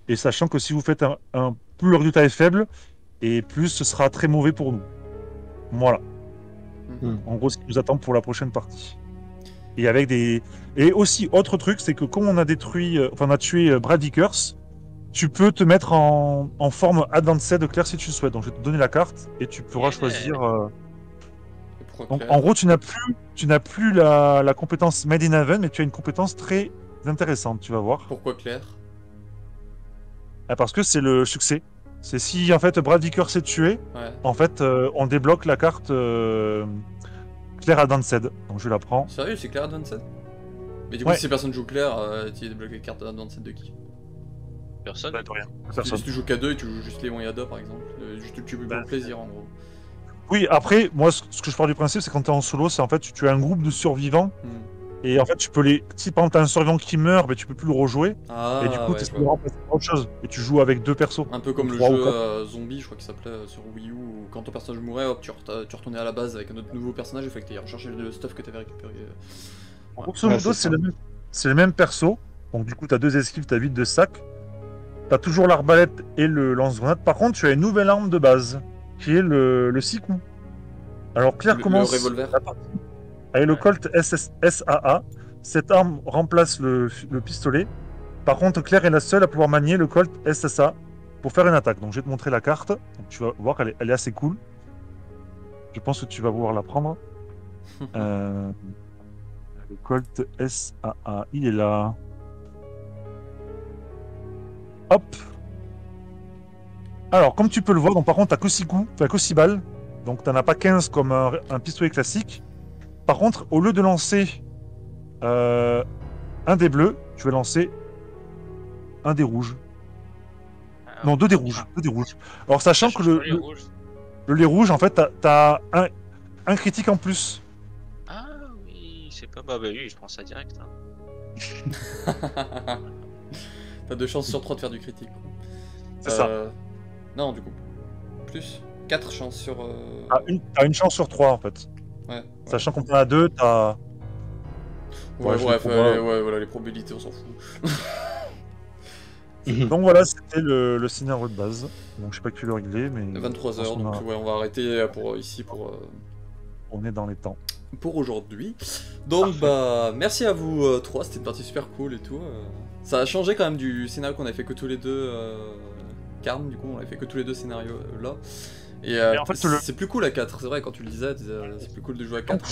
Et sachant que si vous faites plus le résultat est faible, et plus ce sera très mauvais pour nous. Voilà. En gros, ce qui nous attend pour la prochaine partie. Et avec des. Et aussi, autre truc, c'est que comme on a on a tué Brad Vickers, tu peux te mettre en forme Advanced Claire si tu le souhaites. Donc je vais te donner la carte et tu pourras choisir. Et pourquoi Donc Claire en gros, tu n'as plus la compétence Made in Heaven, mais tu as une compétence très intéressante, tu vas voir. Pourquoi Claire? Ah, parce que c'est le succès. C'est si en fait Brad Vickers est tué, Ouais. en fait on débloque la carte Claire Advanced. Donc je la prends. Sérieux, c'est Claire Advanced? Mais du coup, Ouais. si personne joue Claire, tu débloques les cartes Advanced de qui? Personne. De rien. Si tu joues qu'à 2 et tu joues juste Léon Yada par exemple, juste tu pour Bah, le plaisir en gros. Oui, après, moi, ce que je pars du principe, c'est quand tu es en solo, c'est en fait, tu as un groupe de survivants. Et en fait, tu peux les. Si par exemple, tu as un survivant qui meurt, mais tu peux plus le rejouer. Ah, et du coup, ouais, tu je essaies de vois. remplacer par autre chose. Et tu joues avec 2 persos. Un peu comme le 3 ou jeu 4. Zombie, je crois qu'il s'appelait sur Wii U, où quand ton personnage mourait, hop, tu retournais à la base avec un autre nouveau personnage, il fallait que tu ailles rechercher le stuff que tu avais récupéré. Grosso modo, c'est c'est le même perso. Donc, du coup, tu as 2 esquives, tu as 8 de sac. Tu as toujours l'arbalète et le lance-grenade. Par contre, tu as une nouvelle arme de base, qui est le 6 coups. Alors, Claire Le commence. revolver. la partie avec le Colt SAA. Cette arme remplace le pistolet. Par contre, Claire est la seule à pouvoir manier le Colt SSA pour faire une attaque. Donc, je vais te montrer la carte. Donc, tu vas voir qu'elle est assez cool. Je pense que tu vas pouvoir la prendre. Le Colt SAA, il est là. Hop. Alors, comme tu peux le voir, donc par contre, t'as que 6 coups, t'as que 6 balles. Donc, t'en as pas 15 comme un pistolet classique. Par contre, au lieu de lancer un des bleus, tu vas lancer un des rouges. Ah, Non, 2 des rouges. 2 des rouges. Alors, sachant ça que change pas les rouges. le lait rouge, en fait, t'as un critique en plus. Ah oui, c'est pas bah oui, je prends ça direct. Hein. T'as 2 chances sur 3 de faire du critique. C'est ça. Non, du coup. Plus 4 chances sur. T'as une chance sur 3, en fait. Ouais. Sachant qu'on en a 2, t'as. Ouais, je bref, les prends pas. ouais, voilà, les probabilités, on s'en fout. Donc voilà, c'était le scénario de base. Donc je sais pas quelle heure il est, mais 23h, je pense donc qu'on ouais, on va arrêter on est dans les temps. pour aujourd'hui. Donc bah merci à vous 3, c'était une partie super cool et tout. Ça a changé quand même du scénario qu'on avait fait que tous les deux. Karn, du coup, on avait fait que tous les 2 scénarios là. Et en fait, c'est plus cool à 4, c'est vrai, quand tu le disais, c'est plus cool de jouer à 4.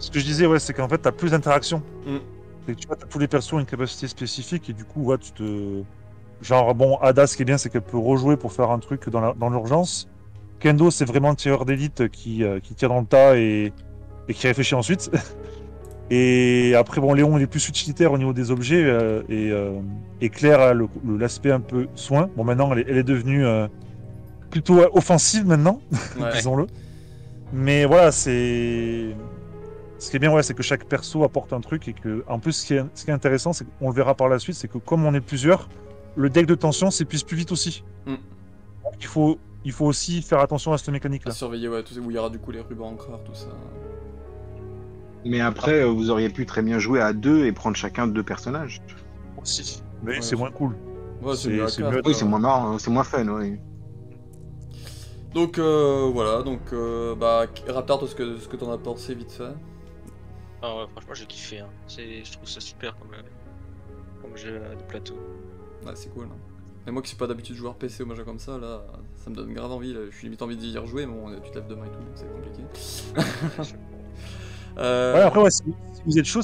Ce que je disais, ouais, c'est qu'en fait, t'as plus d'interaction. Mm. C'est que tu vois, t'as tous les persos ont une capacité spécifique et du coup, ouais, tu te. Genre, bon, Ada, ce qui est bien, c'est qu'elle peut rejouer pour faire un truc dans l'urgence. Kendo, c'est vraiment le tireur d'élite qui tire dans le tas et qui réfléchit ensuite. Et après, bon, Léon, il est plus utilitaire au niveau des objets et Claire a l'aspect un peu soin. Bon, maintenant, elle est devenue plutôt offensive maintenant, Ouais. disons-le. Mais voilà, c'est. Ce qui est bien, ouais, c'est que chaque perso apporte un truc et que, en plus, ce qui est intéressant, c'est qu'on le verra par la suite, c'est que comme on est plusieurs, le deck de tension s'épuise plus vite aussi. Mm. Donc, il faut aussi faire attention à cette mécanique-là. À surveiller, ouais, où il y aura du coup les rubans encreurs, tout ça. Mais après, vous auriez pu très bien jouer à 2 et prendre chacun 2 personnages. Aussi. Mais Ouais, c'est moins cool. Ouais, C'est mieux à mieux 4, à Oui, c'est moins marrant, hein, c'est moins fun, oui. Donc voilà, donc bah Raptor, toi, ce que t'en as pensé vite fait. Ah ouais, franchement, j'ai kiffé. Hein. Je trouve ça super comme jeu de plateau. Ouais, c'est cool. Hein. Et moi qui suis pas d'habitude joueur PC ou machin comme ça, là, ça me donne grave envie. Là. Je suis limite envie d'y rejouer, mais bon, tu te lèves demain et tout, donc c'est compliqué. Ouais, après, ouais, si vous êtes chaud,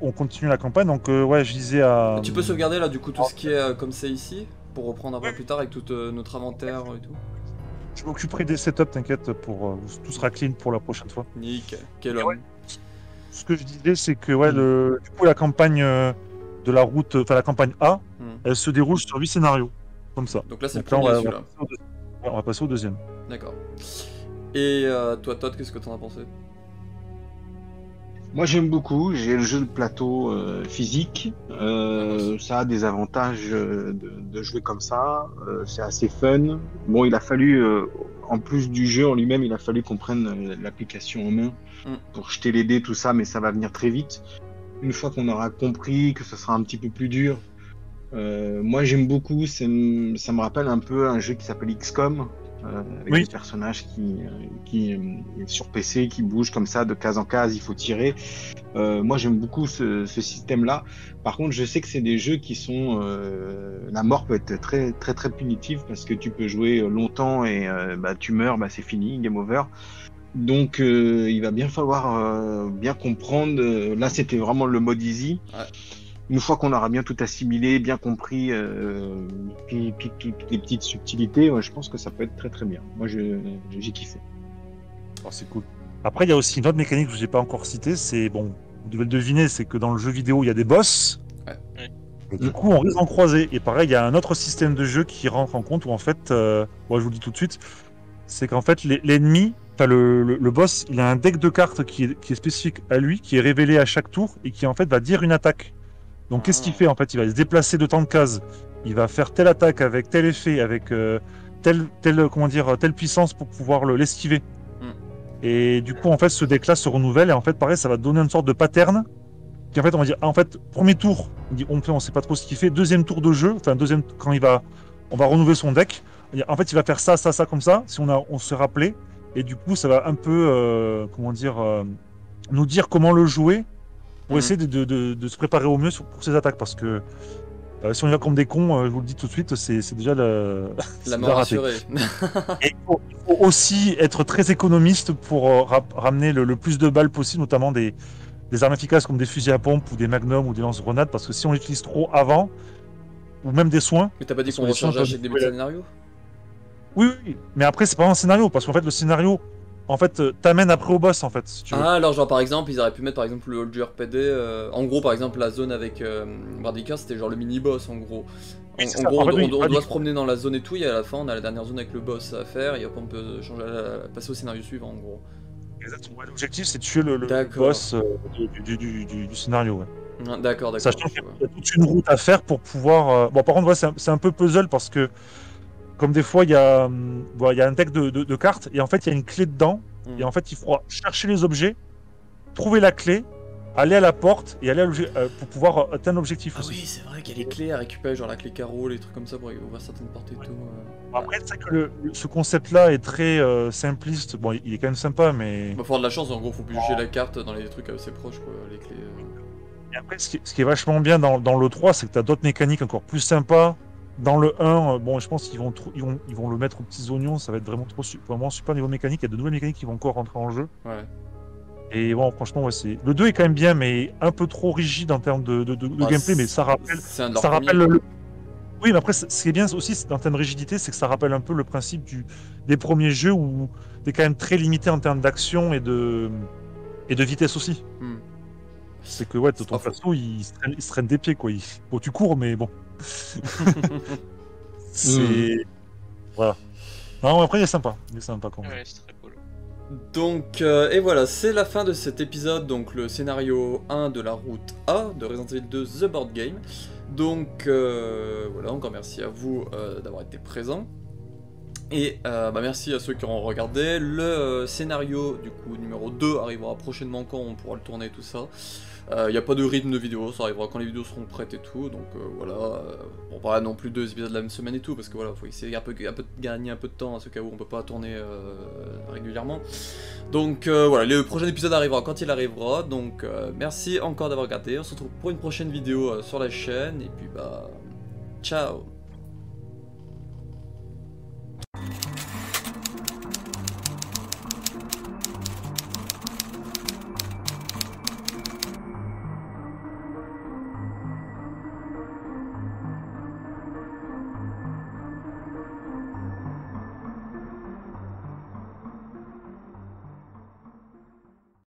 on continue la campagne. Donc, ouais, je disais à. Tu peux sauvegarder là, du coup, tout ce qui est comme c'est ici, pour reprendre après plus tard avec tout notre inventaire et tout. Je m'occuperai des setups, t'inquiète, pour tout sera clean pour la prochaine fois. Nick, quel homme. Ouais. Ce que je disais, c'est que ouais, du coup, la campagne de la route, enfin la campagne A, elle se déroule sur 8 scénarios, comme ça. Donc là, c'est le Donc là, premier, celui-là. on va passer au deuxième. D'accord. Et toi, Todd, qu'est-ce que t'en as pensé? Moi j'aime beaucoup, j'ai le jeu de plateau physique, ça a des avantages de jouer comme ça, c'est assez fun. Bon, il a fallu, en plus du jeu en lui-même, il a fallu qu'on prenne l'application en main pour jeter les dés, tout ça, mais ça va venir très vite. Une fois qu'on aura compris que ce sera un petit peu plus dur, moi j'aime beaucoup, ça me rappelle un peu un jeu qui s'appelle XCOM, avec Oui. des personnages qui sur PC qui bougent comme ça de case en case, il faut tirer. Moi j'aime beaucoup ce système-là. Par contre, je sais que c'est des jeux qui sont la mort peut être très très très punitive parce que tu peux jouer longtemps et tu meurs, c'est fini, game over. Donc il va bien falloir bien comprendre. Là, c'était vraiment le mode easy. Ouais. Une fois qu'on aura bien tout assimilé, bien compris toutes les petites subtilités, je pense que ça peut être très très bien. Moi, j'ai kiffé. Oh, c'est cool. Après, il y a aussi une autre mécanique que je n'ai pas encore citée, c'est, bon, vous devez le deviner, c'est que dans le jeu vidéo, il y a des boss. Ouais. Et du coup, on risque d'en croiser. Et pareil, il y a un autre système de jeu qui rentre en compte où, en fait, moi je vous le dis tout de suite, c'est qu'en fait, l'ennemi, le boss, il a un deck de cartes qui est spécifique à lui, qui est révélé à chaque tour et qui, en fait, va dire une attaque. Donc, qu'est-ce qu'il fait? En fait, il va se déplacer de tant de cases. Il va faire telle attaque avec tel effet, avec telle puissance pour pouvoir l'esquiver. Et du coup, en fait, ce deck-là se renouvelle et en fait, pareil, ça va donner une sorte de pattern. Qui en fait, on va dire, en fait, premier tour, on sait pas trop ce qu'il fait. Deuxième tour de jeu, enfin deuxième, quand on va renouveler son deck. En fait, il va faire ça, ça, ça, comme ça. Si on se rappelait, et du coup, ça va un peu, nous dire comment le jouer pour essayer de se préparer au mieux pour ses attaques, parce que si on y va comme des cons, je vous le dis tout de suite, c'est déjà la mort assurée. Et il faut aussi être très économiste pour ramener le plus de balles possible, notamment des armes efficaces comme des fusils à pompe ou des magnums ou des lance-grenades, parce que si on l'utilise trop avant, ou même des soins... Mais t'as pas dit qu'on rechargeait à chaque début de scénario? Oui, mais après c'est pas un scénario, parce qu'en fait le scénario, en fait, t'amène après au boss, en fait, si tu veux. Ah, alors genre par exemple, ils auraient pu mettre par exemple le hall du RPD, en gros par exemple la zone avec Bradika, c'était genre le mini-boss en gros. En gros, on doit se promener dans la zone et tout, et à la fin on a la dernière zone avec le boss à faire, et hop on peut passer au scénario suivant en gros. Exactement, l'objectif c'est de tuer le boss du scénario, ouais. D'accord. Sachant qu'il y a toute une route à faire pour pouvoir... Bon, par contre, ouais, c'est un peu puzzle parce que, comme des fois, il y a un deck de cartes et en fait, il y a une clé dedans. Et en fait, il faudra chercher les objets, trouver la clé, aller à la porte et aller pour pouvoir atteindre l'objectif. Ah oui, c'est vrai qu'il y a les clés à récupérer, genre la clé carreau, les trucs comme ça pour ouvrir certaines portes et tout. Après, c'est que ce concept-là est très simpliste. Bon, il est quand même sympa, mais... Faut avoir de la chance, en gros, faut piocher la carte dans les trucs assez proches, quoi, les clés. Et après, ce qui est vachement bien dans le 3, c'est que tu as d'autres mécaniques encore plus sympas. Dans le 1, bon, je pense qu'ils vont, ils vont le mettre aux petits oignons, ça va être vraiment vraiment super niveau mécanique. Il y a de nouvelles mécaniques qui vont encore rentrer en jeu. Ouais. Et bon, franchement, ouais, c'est le 2 est quand même bien, mais un peu trop rigide en termes de Bah, gameplay. Mais ça rappelle, c'est un de leurs ça rappelle premiers. Oui, mais après, ce qui est bien aussi en termes de rigidité, c'est que ça rappelle un peu le principe des premiers jeux où t'es quand même très limité en termes d'action et de vitesse aussi. Hmm. C'est que ouais, C'est ton pas faux. perso, il se traîne des pieds, quoi. Bon, tu cours, mais bon. C'est... Voilà. Non, après, il est sympa. Il est sympa quand même. Ouais, c'est très cool. Donc, et voilà, c'est la fin de cet épisode, donc le scénario 1 de la route A de Resident Evil 2 The Board Game. Donc, voilà, encore merci à vous d'avoir été présents. Et merci à ceux qui auront regardé. Le scénario, du coup, numéro 2 arrivera prochainement quand on pourra le tourner, tout ça. Il n'y a pas de rythme de vidéo, ça arrivera quand les vidéos seront prêtes et tout, donc voilà. Bon, pas non plus 2 épisodes de la même semaine et tout, parce que voilà, faut essayer de gagner un peu de temps à ce cas où on peut pas tourner régulièrement. Donc voilà, le prochain épisode arrivera quand il arrivera, donc merci encore d'avoir regardé, on se retrouve pour une prochaine vidéo sur la chaîne, et puis bah, ciao.